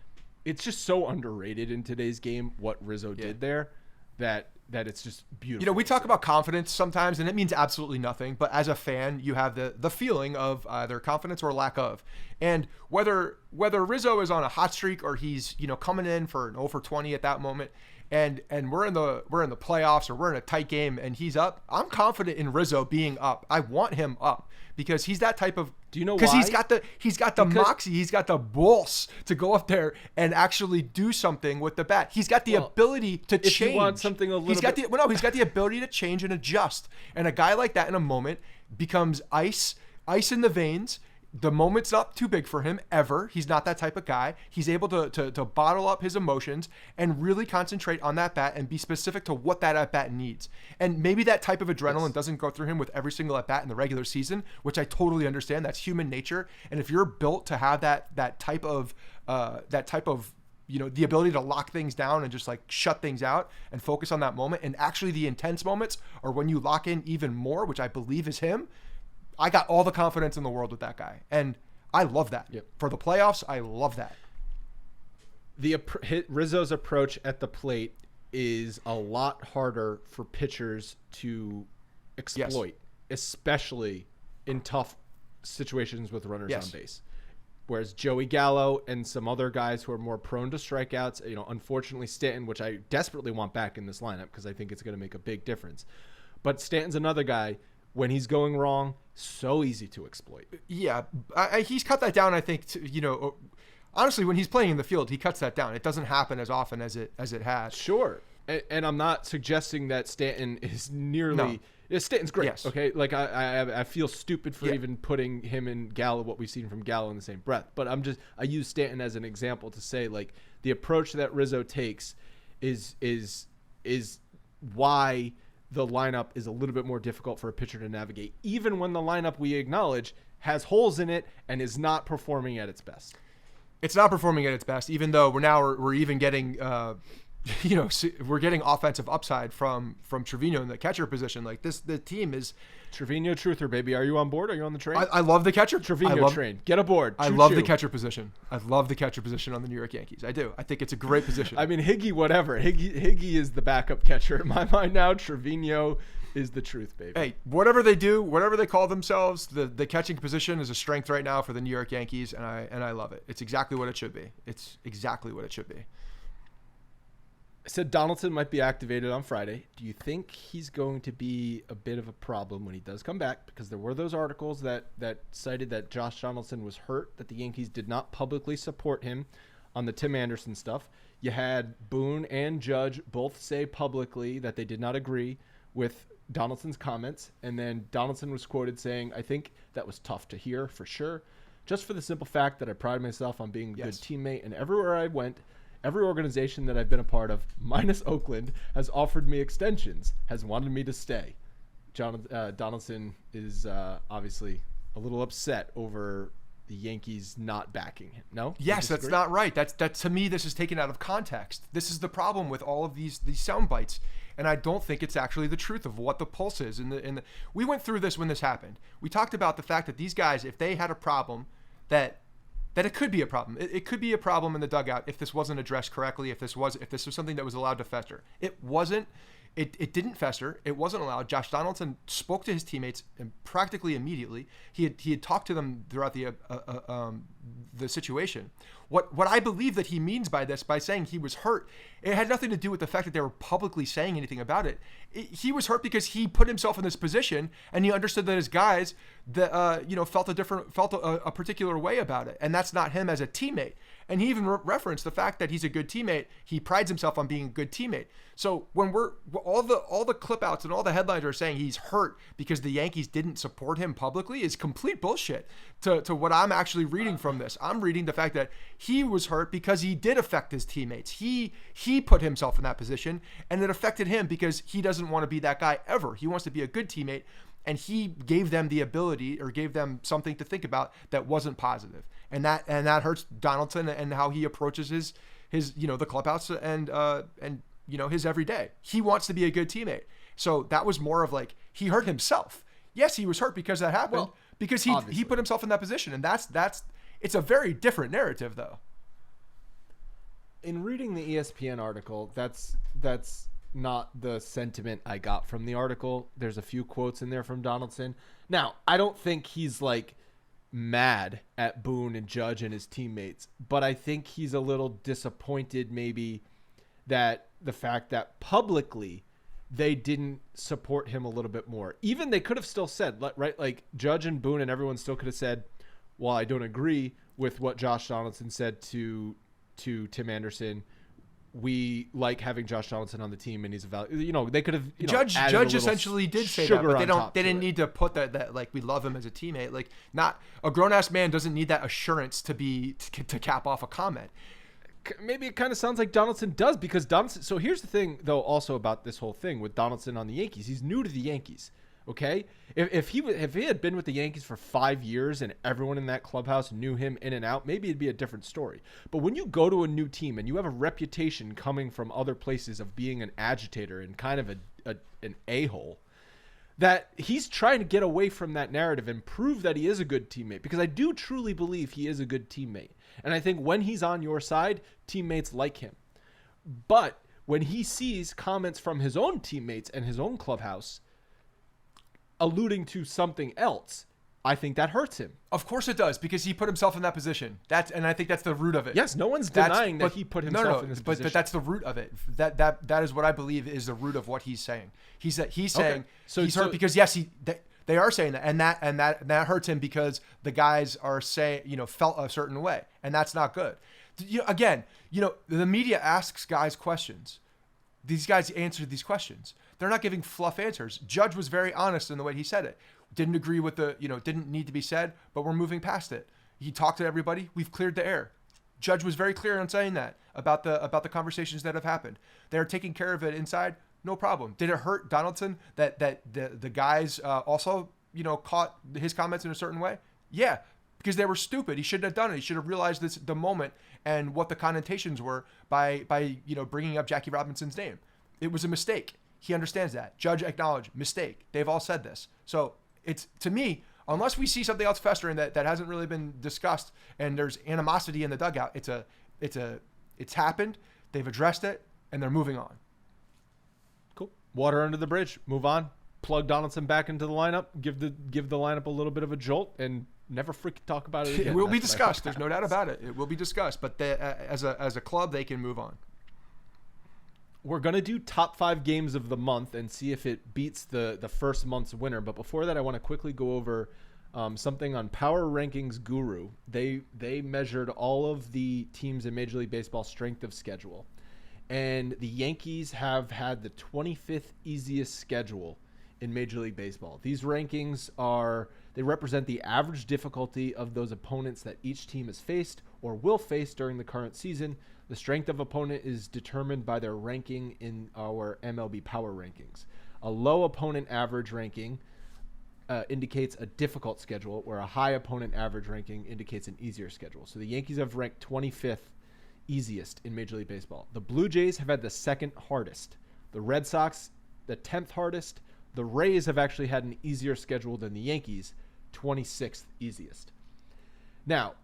it's just so underrated in today's game what Rizzo did there. That it's just beautiful. We talk about confidence sometimes, and it means absolutely nothing. But as a fan, you have the feeling of either confidence or lack of. And whether Rizzo is on a hot streak or he's coming in for an 0 for 20 at that moment, and we're in the playoffs or we're in a tight game and he's up, I'm confident in Rizzo being up. I want him up because he's that type of. Do you know why? Because he's got the moxie, he's got the balls to go up there and actually do something with the bat. He's got the ability to change. If you want something a little he's got the ability to change and adjust. And a guy like that in a moment becomes ice in the veins. The moment's not too big for him ever. He's not that type of guy. He's able to bottle up his emotions and really concentrate on that bat and be specific to what that at-bat needs. And maybe that type of adrenaline doesn't go through him with every single at-bat in the regular season, which I totally understand. That's human nature. And if you're built to have that type of the ability to lock things down and just like shut things out and focus on that moment, and actually the intense moments are when you lock in even more, which I believe is him. I got all the confidence in the world with that guy, and I love that. Yep. For the playoffs, I love that. Rizzo's approach at the plate is a lot harder for pitchers to exploit, especially in tough situations with runners on base. Whereas Joey Gallo and some other guys who are more prone to strikeouts, unfortunately Stanton, which I desperately want back in this lineup because I think it's going to make a big difference. But Stanton's another guy. When he's going wrong, so easy to exploit. Yeah, he's cut that down. I think honestly, when he's playing in the field, he cuts that down. It doesn't happen as often as it has. Sure, and I'm not suggesting that Stanton is nearly. No. Stanton's great. Yes. Okay, like I feel stupid for even putting him and Gallo, what we've seen from Gallo, in the same breath. But I use Stanton as an example to say like the approach that Rizzo takes is why the lineup is a little bit more difficult for a pitcher to navigate, even when the lineup, we acknowledge, has holes in it and is not performing at its best. It's not performing at its best, even though we're even getting, we're getting offensive upside from Trevino in the catcher position. Like the team is Trevino truther, baby. Are you on board? Are you on the train? I love the catcher. Trevino train. Get aboard. I love the catcher position. I love the catcher position on the New York Yankees. I do. I think it's a great position. I mean, Higgy, whatever. Higgy is the backup catcher in my mind now. Trevino is the truth, baby. Hey, whatever they do, whatever they call themselves, the catching position is a strength right now for the New York Yankees, and I love it. It's exactly what it should be. It's exactly what it should be. I said Donaldson might be activated on Friday. Do you think he's going to be a bit of a problem when he does come back? Because there were those articles that cited that Josh Donaldson was hurt, that the Yankees did not publicly support him on the Tim Anderson stuff. You had Boone and Judge both say publicly that they did not agree with Donaldson's comments. And then Donaldson was quoted saying, I think that was tough to hear for sure. Just for the simple fact that I pride myself on being a good teammate, and everywhere I went, every organization that I've been a part of, minus Oakland, has offered me extensions, has wanted me to stay. Donaldson is obviously a little upset over the Yankees not backing him. No? Yes, that's not right. That to me, this is taken out of context. This is the problem with all of these sound bites, and I don't think it's actually the truth of what the pulse is. We went through this when this happened. We talked about the fact that these guys, if they had a problem, that it could be a problem. It could be a problem in the dugout if this wasn't addressed correctly, if this was something that was allowed to fester. It wasn't. It didn't fester. It wasn't allowed. Josh Donaldson spoke to his teammates and practically immediately. He had talked to them throughout the situation. What I believe that he means by this, by saying he was hurt, it had nothing to do with the fact that they were publicly saying anything about it. He was hurt because he put himself in this position and he understood that his guys felt a particular way about it, and that's not him as a teammate. And he even referenced the fact that he's a good teammate. He prides himself on being a good teammate. So when we're all the clip outs and all the headlines are saying he's hurt because the Yankees didn't support him publicly is complete bullshit to what I'm actually reading from this. I'm reading the fact that he was hurt because he did affect his teammates. He put himself in that position, and it affected him because he doesn't want to be that guy ever. He wants to be a good teammate, and he gave them the ability, or gave them something to think about that wasn't positive. And that hurts Donaldson and how he approaches his the clubhouse and his everyday. He wants to be a good teammate. So that was more of like, he hurt himself. Yes, he was hurt because that happened, because he put himself in that position. And it's a very different narrative though. In reading the ESPN article, that's not the sentiment I got from the article. There's a few quotes in there from Donaldson. Now, I don't think he's like mad at Boone and Judge and his teammates, but I think he's a little disappointed maybe that the fact that publicly they didn't support him a little bit more. Even they could have still said, right, like Judge and Boone and everyone still could have said, well, I don't agree with what Josh Donaldson said to Tim Anderson. We like having Josh Donaldson on the team, and he's a value. You know, they could have. Judge essentially did say that, but they didn't need to put that like we love him as a teammate. Like, not a grown ass man doesn't need that assurance to cap off a comment. Maybe it kind of sounds like Donaldson does, because Donaldson. So here's the thing, though, also about this whole thing with Donaldson on the Yankees. He's new to the Yankees. Okay, if he had been with the Yankees for 5 years and everyone in that clubhouse knew him in and out, maybe it'd be a different story. But when you go to a new team and you have a reputation coming from other places of being an agitator and kind of an a-hole, that he's trying to get away from that narrative and prove that he is a good teammate, because I do truly believe he is a good teammate. And I think when he's on your side, teammates like him. But when he sees comments from his own teammates and his own clubhouse alluding to something else, I think that hurts him. Of course it does, because he put himself in that position. And I think that's the root of it. Yes, no one's denying that he put himself in this position. But that's the root of it. That is what I believe is the root of what he's saying. He's saying he's hurt because yes, they are saying that, and that hurts him because the guys are saying, felt a certain way, and that's not good. Again, the media asks guys questions. These guys answered these questions. They're not giving fluff answers. Judge was very honest in the way he said it. Didn't agree with didn't need to be said, but we're moving past it. He talked to everybody. We've cleared the air. Judge was very clear on saying that about the conversations that have happened. They're taking care of it inside. No problem. Did it hurt Donaldson that the guys also, caught his comments in a certain way? Yeah, because they were stupid. He shouldn't have done it. He should have realized the moment and what the connotations were by bringing up Jackie Robinson's name. It was a mistake. He understands that. Judge acknowledged mistake. They've all said this. So it's, to me, unless we see something else festering that hasn't really been discussed and there's animosity in the dugout, it's happened. They've addressed it and they're moving on. Cool. Water under the bridge. Move on. Plug Donaldson back into the lineup. Give the lineup a little bit of a jolt and never freaking talk about it again. It will be discussed. There's no doubt about it. It will be discussed. But as a club, they can move on. We're going to do top 5 games of the month and see if it beats the first month's winner. But before that, I want to quickly go over something on Power Rankings Guru. They measured all of the teams in Major League Baseball strength of schedule. And the Yankees have had the 25th easiest schedule in Major League Baseball. These rankings they represent the average difficulty of those opponents that each team has faced or will face during the current season. The strength of opponent is determined by their ranking in our MLB Power Rankings. A low opponent average ranking indicates a difficult schedule, where a high opponent average ranking indicates an easier schedule. So the Yankees have ranked 25th easiest in Major League Baseball. The Blue Jays have had the second hardest. The Red Sox, the 10th hardest. The Rays have actually had an easier schedule than the Yankees, 26th easiest. Now,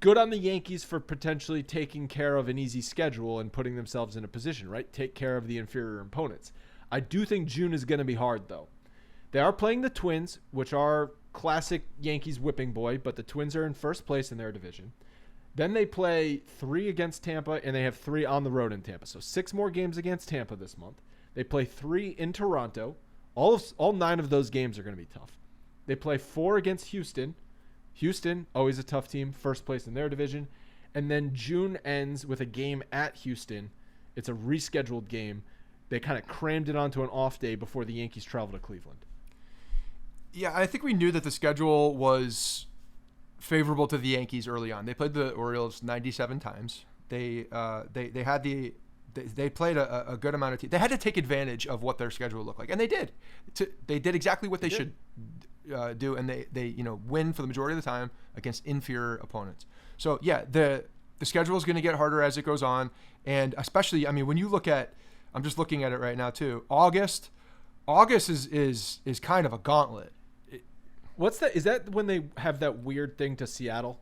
good on the Yankees for potentially taking care of an easy schedule and putting themselves in a position, right? Take care of the inferior opponents. I do think June is going to be hard, though. They are playing the Twins, which are classic Yankees whipping boy, but the Twins are in first place in their division. Then they play 3 against Tampa, and they have 3 on the road in Tampa. So 6 more games against Tampa this month. They play 3 in Toronto. All 9 of those games are going to be tough. They play 4 against Houston. Houston, always a tough team, first place in their division. And then June ends with a game at Houston. It's a rescheduled game. They kind of crammed it onto an off day before the Yankees travel to Cleveland. Yeah, I think we knew that the schedule was favorable to the Yankees early on. They played the Orioles 97 times. They played a good amount of teams. They had to take advantage of what their schedule looked like, and they did. They did exactly what they should do, and they win for the majority of the time against inferior opponents. So yeah, the schedule is going to get harder as it goes on, and especially, when you look at, I'm just looking at it right now too. August is kind of a gauntlet. What's that? Is that when they have that weird thing to Seattle?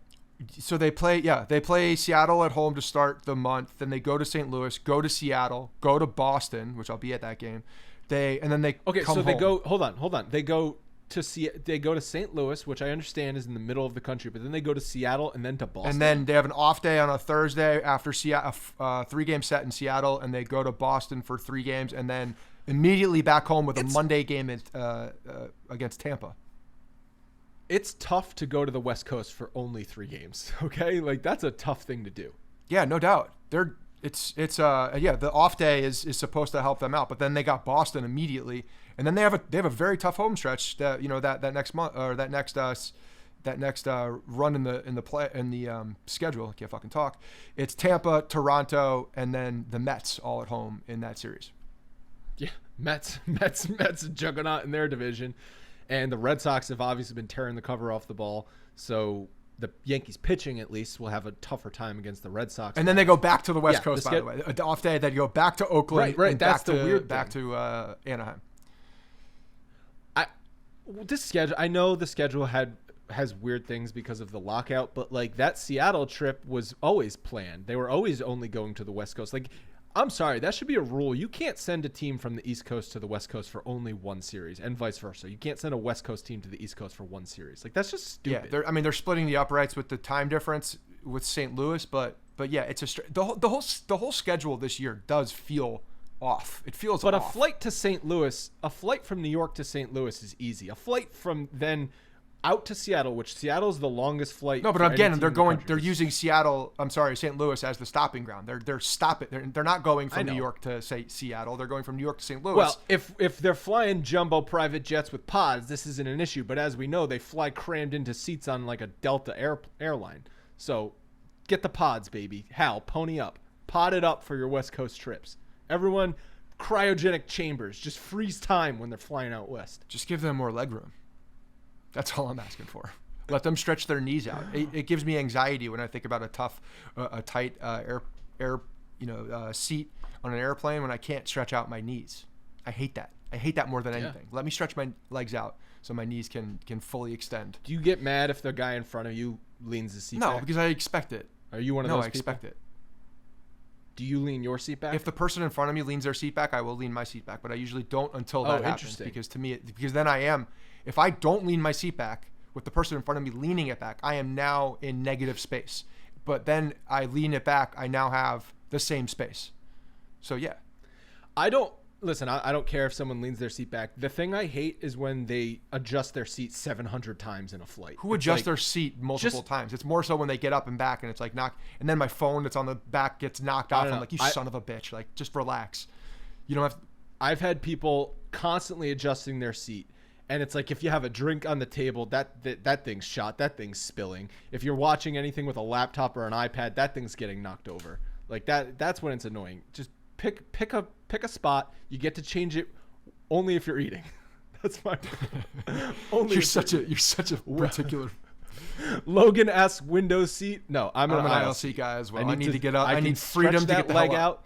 So they play Seattle at home to start the month. Then they go to St. Louis, go to Seattle, go to Boston, which I'll be at that game. They come home. They go. Hold on. They go they go to St. Louis, which I understand is in the middle of the country, but then they go to Seattle and then to Boston. And then they have an off day on a Thursday after Seattle, 3-game set in Seattle, and they go to Boston for 3 games, and then immediately back home with a Monday game against Tampa. It's tough to go to the West Coast for only 3 games. Okay, like that's a tough thing to do. Yeah, no doubt. The off day is supposed to help them out, but then they got Boston immediately, and then they have a very tough home stretch that that next month or that next run in the schedule. I can't fucking talk. It's Tampa, Toronto, and then the Mets all at home in that series. Yeah, Mets, a juggernaut in their division, and the Red Sox have obviously been tearing the cover off the ball. So the Yankees pitching at least will have a tougher time against the Red Sox. And then they go back to the West Coast, by the way. An off day, then you go back to Oakland. Right. That's the weird back to Anaheim. This schedule, I know the schedule has weird things because of the lockout, but like that Seattle trip was always planned. They were always only going to the West Coast. Like, I'm sorry, that should be a rule. You can't send a team from the East Coast to the West Coast for only 1 series, and vice versa. You can't send a West Coast team to the East Coast for 1 series. Like, that's just stupid. Yeah, they're splitting the uprights with the time difference with St. Louis, but yeah, it's the whole schedule this year does feel off. It feels but off. A flight to St. Louis, a flight from New York to St. Louis is easy. A flight from then out to Seattle, which Seattle's the longest flight. No, but again, they're using St. Louis as the stopping ground. They're not going from New York to say Seattle. They're going from New York to St. Louis. Well, if they're flying jumbo private jets with pods, this isn't an issue. But as we know, they fly crammed into seats on like a Delta airline. So get the pods, baby. Hal, pony up. Pod it up for your West Coast trips. Everyone, cryogenic chambers. Just freeze time when they're flying out west. Just give them more leg room. That's all I'm asking for. Let them stretch their knees out. It gives me anxiety when I think about a tight seat on an airplane when I can't stretch out my knees. I hate that. I hate that more than anything. Let me stretch my legs out so my knees can fully extend. Do you get mad if the guy in front of you leans the seat back? No, because I expect it. Are you one of those people? No, I expect it. Do you lean your seat back? If the person in front of me leans their seat back, I will lean my seat back. But I usually don't until that happens. Because to me, because then I am, if I don't lean my seat back with the person in front of me leaning it back, I am now in negative space. But then I lean it back, I now have the same space. So yeah. I don't care if someone leans their seat back. The thing I hate is when they adjust their seat 700 times in a flight. Who adjusts their seat multiple times? It's more so when they get up and back and it's like and then my phone that's on the back gets knocked off. I'm like, you son of a bitch. Like, just relax. You don't have to. I've had people constantly adjusting their seat. And it's like if you have a drink on the table, that thing's shot. That thing's spilling. If you're watching anything with a laptop or an iPad, that thing's getting knocked over. Like that's when it's annoying. Just pick a spot. You get to change it only if you're eating. That's my only. You're such a particular. Logan asks window seat. No, I'm an aisle seat guy as well. I need to get up. I need freedom to get the leg hell out.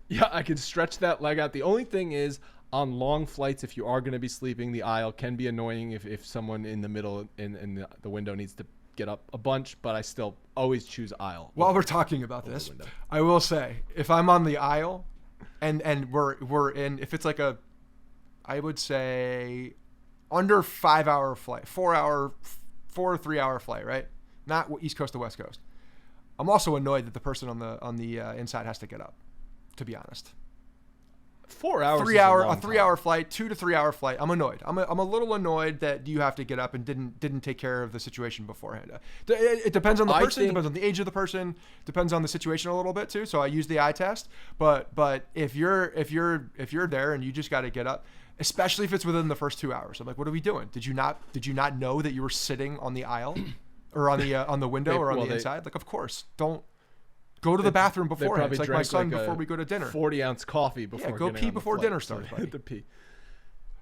Yeah, I can stretch that leg out. The only thing is, on long flights, if you are going to be sleeping, the aisle can be annoying if someone in the middle in the window needs to get up a bunch, but I still always choose aisle. While we're talking about this, I will say, if I'm on the aisle and we're in, if it's like I would say under 5-hour flight, 4 or 3 hour flight, right? Not East Coast to West Coast. I'm also annoyed that the person on the inside has to get up, to be honest. 4 hours. 3 hour, a 3 hour flight, 2 to 3 hour flight. I'm annoyed. I'm a little annoyed that you have to get up and didn't take care of the situation beforehand. It depends on the person. Depends on the age of the person. Depends on the situation a little bit too. So I use the eye test. But if you're there and you just got to get up, especially if it's within the first 2 hours, I'm like, what are we doing? Did you not know that you were sitting on the aisle, or on the window, or on the inside? Like, of course, don't. Go to the bathroom beforehand. It's like my son before we go to dinner. 40-ounce coffee before. Yeah, go pee before dinner starts. To pee.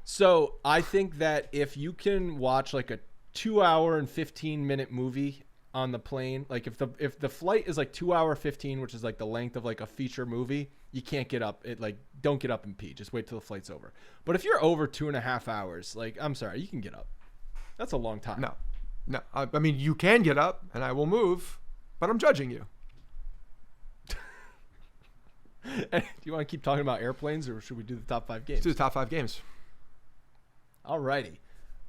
So I think that if you can watch like a 2 hour and 15-minute movie on the plane, like if the flight is like 2 hour 15, which is like the length of like a feature movie, you can't get up. Don't get up and pee. Just wait till the flight's over. But if you're over 2.5 hours, like, I'm sorry, you can get up. That's a long time. No. I mean, you can get up and I will move, but I'm judging you. Do you want to keep talking about airplanes, or should we do the top 5 games? Let's do the top 5 games. Alrighty.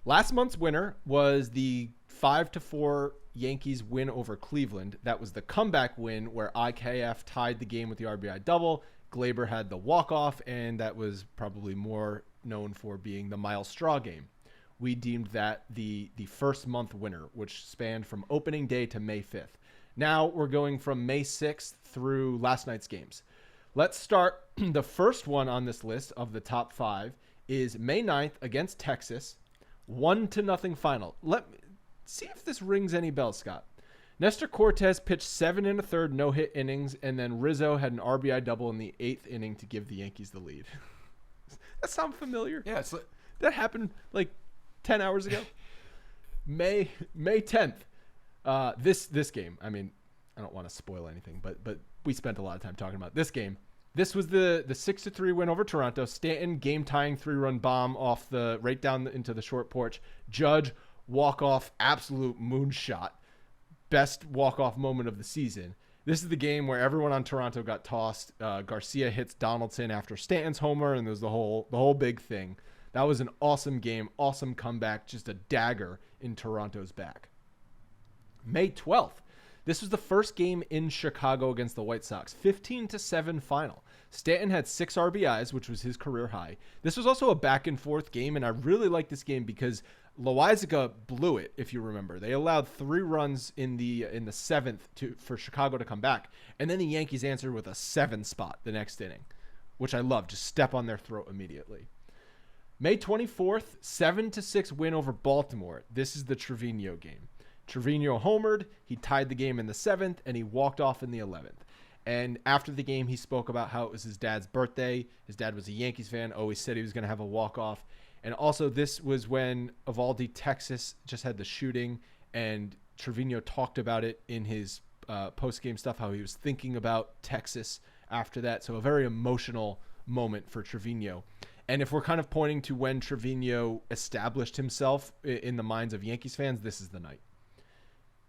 Last month's winner was the 5-4 Yankees win over Cleveland. That was the comeback win where IKF tied the game with the RBI double. Glaber had the walk-off, and that was probably more known for being the Miles Straw game. We deemed that the first month winner, which spanned from opening day to May 5th. Now we're going from May 6th through last night's games. Let's start. The first one on this list of the top 5 is May 9th against Texas. 1-0 final. Let me see if this rings any bells, Scott. Nestor Cortes pitched 7 1/3 no-hit innings, and then Rizzo had an RBI double in the 8th inning to give the Yankees the lead. That sound familiar? Yeah, it's that happened like 10 hours ago. May 10th. This game. I mean, I don't want to spoil anything, but we spent a lot of time talking about this game. This was the 6-3 win over Toronto. Stanton game-tying 3-run bomb off right down into the short porch. Judge walk-off absolute moonshot. Best walk-off moment of the season. This is the game where everyone on Toronto got tossed. Garcia hits Donaldson after Stanton's homer, and there's the whole big thing. That was an awesome game, awesome comeback, just a dagger in Toronto's back. May 12th. This was the first game in Chicago against the White Sox. 15-7 final. Stanton had 6 RBIs, which was his career high. This was also a back-and-forth game, and I really like this game because Loizaga blew it, if you remember. They allowed 3 runs in the 7th for Chicago to come back, and then the Yankees answered with a 7 spot the next inning, which I love. Just step on their throat immediately. May 24th, 7-6 win over Baltimore. This is the Trevino game. Trevino homered, he tied the game in the 7th, and he walked off in the 11th. And after the game, he spoke about how it was his dad's birthday. His dad was a Yankees fan, always said he was going to have a walk-off. And also, this was when Uvalde, Texas just had the shooting, and Trevino talked about it in his post-game stuff, how he was thinking about Texas after that. So a very emotional moment for Trevino. And if we're kind of pointing to when Trevino established himself in the minds of Yankees fans, this is the night.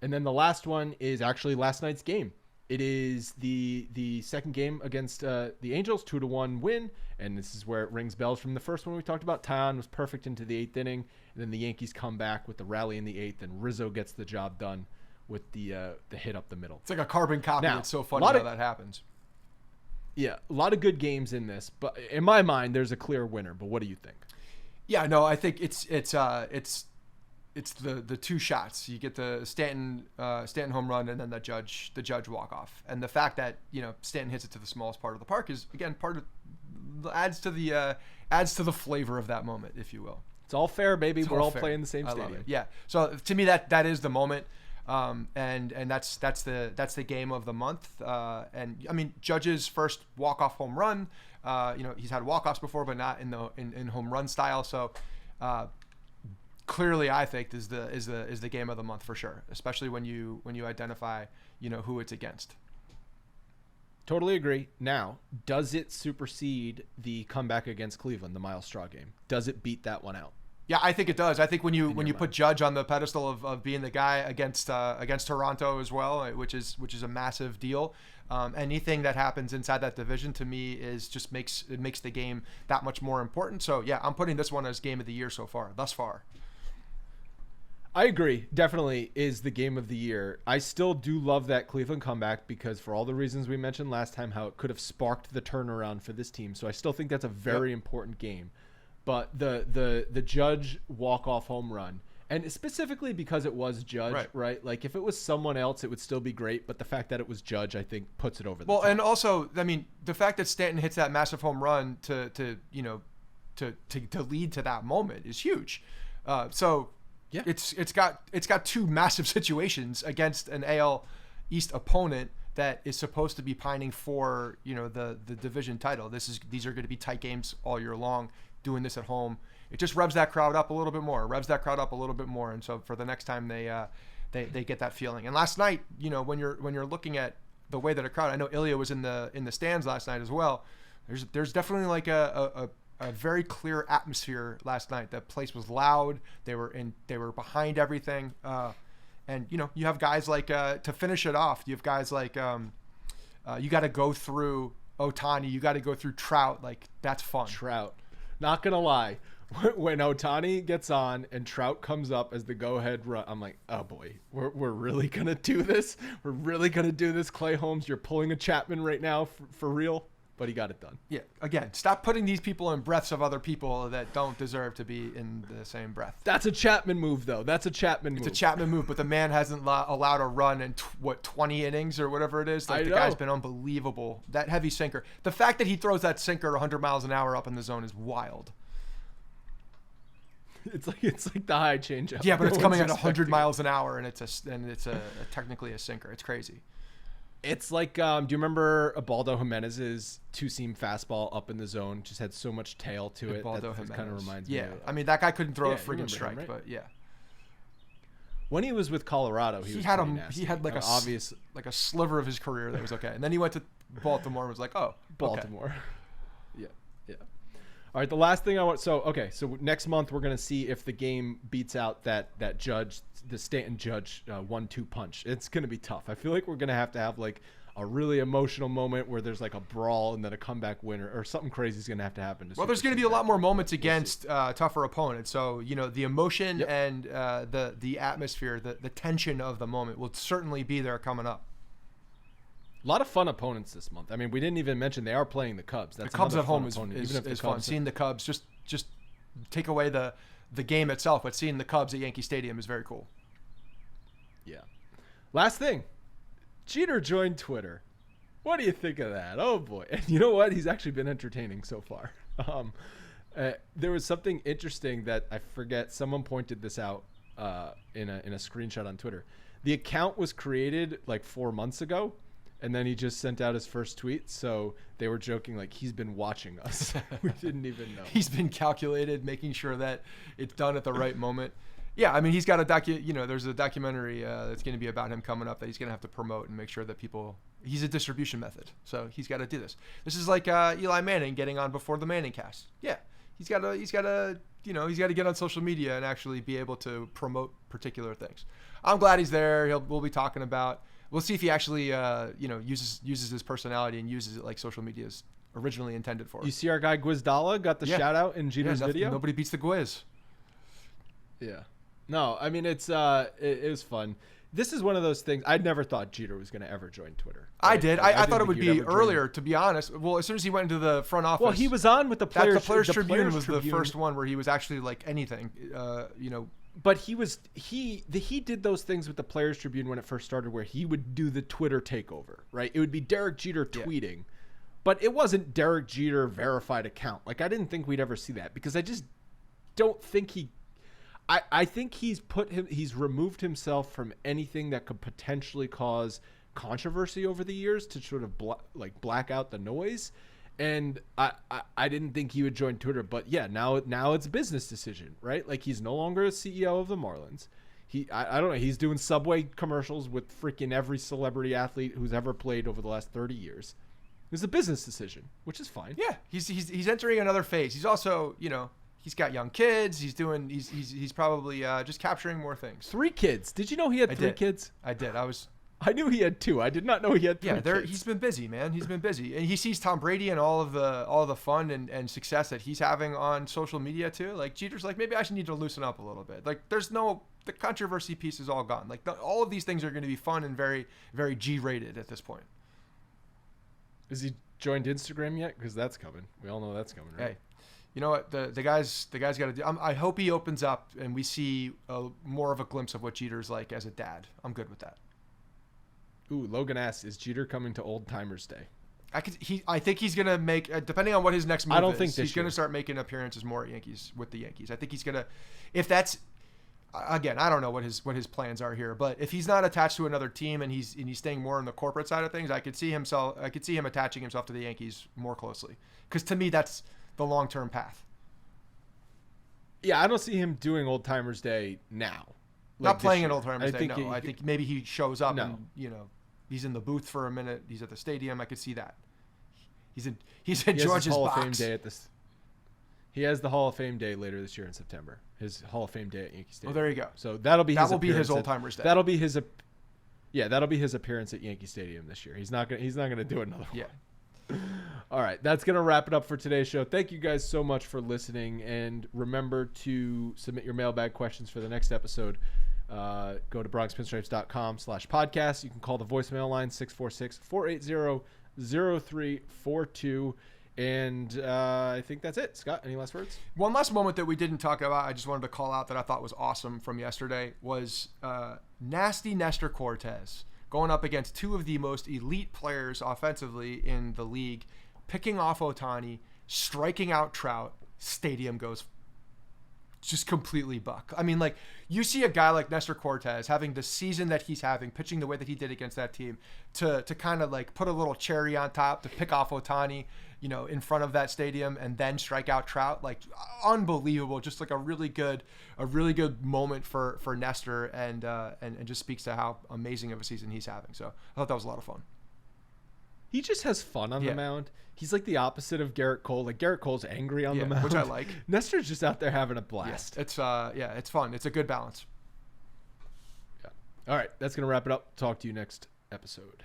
And then the last one is actually last night's game. It is the second game against the Angels, 2-1 win. And this is where it rings bells from the first one we talked about. Taillon was perfect into the 8th inning. And then the Yankees come back with the rally in the 8th. And Rizzo gets the job done with the hit up the middle. It's like a carbon copy. Now, it's so funny how that happens. Yeah, a lot of good games in this. But in my mind, there's a clear winner. But what do you think? Yeah, no, I think it's the 2 shots. You get the Stanton home run and then the Judge walk off. And the fact that Stanton hits it to the smallest part of the park is again adds to the flavor of that moment, if you will. It's all fair, baby. We're all fair. playing the same I stadium. love it. Yeah. So to me, that is the moment, and that's the game of the month. And I mean, Judge's first walk off home run. He's had walk offs before, but not in home run style. So. Clearly, I think is the game of the month for sure, especially when you identify who it's against. Totally agree. Now, does it supersede the comeback against Cleveland, the Miles Straw game? Does it beat that one out? Yeah, I think it does. I think when you put Judge on the pedestal of being the guy against Toronto as well, which is a massive deal. Anything that happens inside that division to me makes the game that much more important. So yeah, I'm putting this one as game of the year thus far. I agree. Definitely is the game of the year. I still do love that Cleveland comeback because for all the reasons we mentioned last time, how it could have sparked the turnaround for this team. So I still think that's a very important game. But the Judge walk-off home run, and specifically because it was Judge, right? Like if it was someone else, it would still be great. But the fact that it was Judge, I think, puts it over the top. And also, I mean, the fact that Stanton hits that massive home run to lead to that moment is huge. Yeah, it's got 2 massive situations against an AL East opponent that is supposed to be pining for the division title. These are going to be tight games all year long. Doing this at home, it just revs that crowd up a little bit more. And so for the next time they get that feeling. And last night, when you're looking at the way that a crowd, I know Ilya was in the stands last night as well. There's definitely like a very clear atmosphere last night. The place was loud. They were behind everything. And you have guys like to finish it off. You have guys like you got to go through Ohtani. You got to go through Trout. Like that's fun. Trout. Not gonna lie. when Ohtani gets on and Trout comes up as the go-ahead run, I'm like, oh boy, we're really gonna do this. We're really gonna do this, Clay Holmes. You're pulling a Chapman right now for real. But he got it done. Yeah. Again, stop putting these people in breaths of other people that don't deserve to be in the same breath. That's a Chapman move, though. It's a Chapman move, but the man hasn't allowed a run in 20 innings or whatever it is. Like, the guy's been unbelievable. That heavy sinker. The fact that he throws that sinker 100 miles an hour up in the zone is wild. It's like the high changeup. Yeah, but it's coming at 100 miles an hour, and it's technically a sinker. It's crazy. It's like, do you remember Ubaldo Jimenez's two-seam fastball up in the zone? Just had so much tail to it. Ubaldo That kind of reminds me. Yeah, of, I mean, that guy couldn't throw a you friggin' strike, him, right? but yeah. When he was with Colorado, he had like a sliver of his career that was okay, and then he went to Baltimore and was like, oh, Baltimore. Okay. Yeah. All right, the last thing I want. So next month we're gonna see if the game beats out that Judge, the Stanton Judge 1-2 punch. It's gonna be tough. I feel like we're gonna have like a really emotional moment where there's like a brawl and then a comeback winner or something crazy is gonna have to happen. Well, there's gonna be a lot more moments against tougher opponents. So the emotion and the atmosphere, the tension of the moment will certainly be there coming up. A lot of fun opponents this month. I mean, we didn't even mention they are playing the Cubs. The Cubs at home is fun. Seeing the Cubs, just take away the game itself, but seeing the Cubs at Yankee Stadium is very cool. Yeah. Last thing, Jeter joined Twitter. What do you think of that? Oh boy! And you know what? He's actually been entertaining so far. There was something interesting that I forget. Someone pointed this out in a screenshot on Twitter. The account was created like 4 months ago. And then he just sent out his first tweet. So they were joking like he's been watching us. We didn't even know. He's been calculated, making sure that it's done at the right moment. Yeah, I mean, he's got there's a documentary that's going to be about him coming up that he's going to have to promote and make sure that people. He's a distribution method, so he's got to do this. This is like Eli Manning getting on before the Manning cast. Yeah, he's got to get on social media and actually be able to promote particular things. I'm glad he's there. We'll be talking about. We'll see if he actually, uses his personality and uses it like social media is originally intended for. You see our guy Gwizdala got the shout out in Jeter's video? Nobody beats the Gwiz. Yeah. No, I mean, it was fun. This is one of those things. I'd never thought Jeter was going to ever join Twitter. Right? I did. I thought it would be earlier, to be honest. Well, as soon as he went into the front office. Well, he was on with the Players. The Players Tribune was the first one where he was actually like anything, But he did those things with the Players Tribune when it first started, where he would do the Twitter takeover, right? It would be Derek Jeter tweeting, but it wasn't Derek Jeter verified account. Like, I didn't think we'd ever see that because I just don't think I think he's removed himself from anything that could potentially cause controversy over the years to sort of black out the noise. And I didn't think he would join Twitter, but yeah, now it's a business decision, right? Like, he's no longer a CEO of the Marlins. I don't know. He's doing Subway commercials with freaking every celebrity athlete who's ever played over the last 30 years. It's a business decision, which is fine. Yeah, he's entering another phase. He's also, he's got young kids. He's probably just capturing more things. 3 kids. Did you know he had 3 kids? I did. I knew he had 2. I did not know he had 3 kids. He's been busy, man. He's been busy, and he sees Tom Brady and all of the fun and success that he's having on social media too. Like, Jeter's like, maybe I should need to loosen up a little bit. Like, the controversy piece is all gone. Like, all of these things are going to be fun and very, very G-rated at this point. Is he joined Instagram yet? Because that's coming. We all know that's coming, right? Hey, you know what? The guy's got to do. I hope he opens up and we see more of a glimpse of what Jeter's like as a dad. I'm good with that. Ooh, Logan asks, is Jeter coming to Old Timers Day? I think he's gonna make, depending on what his next move I don't think he's gonna start making appearances more at with the Yankees. I think he's gonna, if that's, again, I don't know what his plans are here, but if he's not attached to another team and he's staying more on the corporate side of things, I could see him attaching himself to the Yankees more closely. Because to me, that's the long-term path. Yeah, I don't see him doing Old Timers Day now. Not playing an Old Timers Day. No, I think maybe he shows up and he's in the booth for a minute. He's at the stadium. I could see that. He's in George's Hall box. of Fame day at this. He has the Hall of Fame day later this year in September. His Hall of Fame day at Yankee Stadium. Oh, there you go. So that'll be his Old Timers Day. That'll be his appearance at Yankee Stadium this year. He's not gonna do another one. Yeah. All right, that's going to wrap it up for today's show. Thank you guys so much for listening. And remember to submit your mailbag questions for the next episode. Go to bronxpinstripes.com/podcast. You can call the voicemail line 646-480-0342. And I think that's it. Scott, any last words? One last moment that we didn't talk about, I just wanted to call out that I thought was awesome from yesterday was nasty Nestor Cortes going up against two of the most elite players offensively in the league, picking off Ohtani, striking out Trout. Stadium goes just completely buck. I mean, like, you see a guy like Nestor Cortes having the season that he's having, pitching the way that he did against that team, to kind of like put a little cherry on top to pick off Ohtani, in front of that stadium and then strike out Trout. Like, unbelievable. Just like a really good moment for Nestor, and just speaks to how amazing of a season he's having. So I thought that was a lot of fun. He just has fun on the mound. He's like the opposite of Garrett Cole. Like, Garrett Cole's angry on the mound, which I like. Nestor's just out there having a blast. It's fun. It's a good balance. Yeah. All right, that's gonna wrap it up. Talk to you next episode.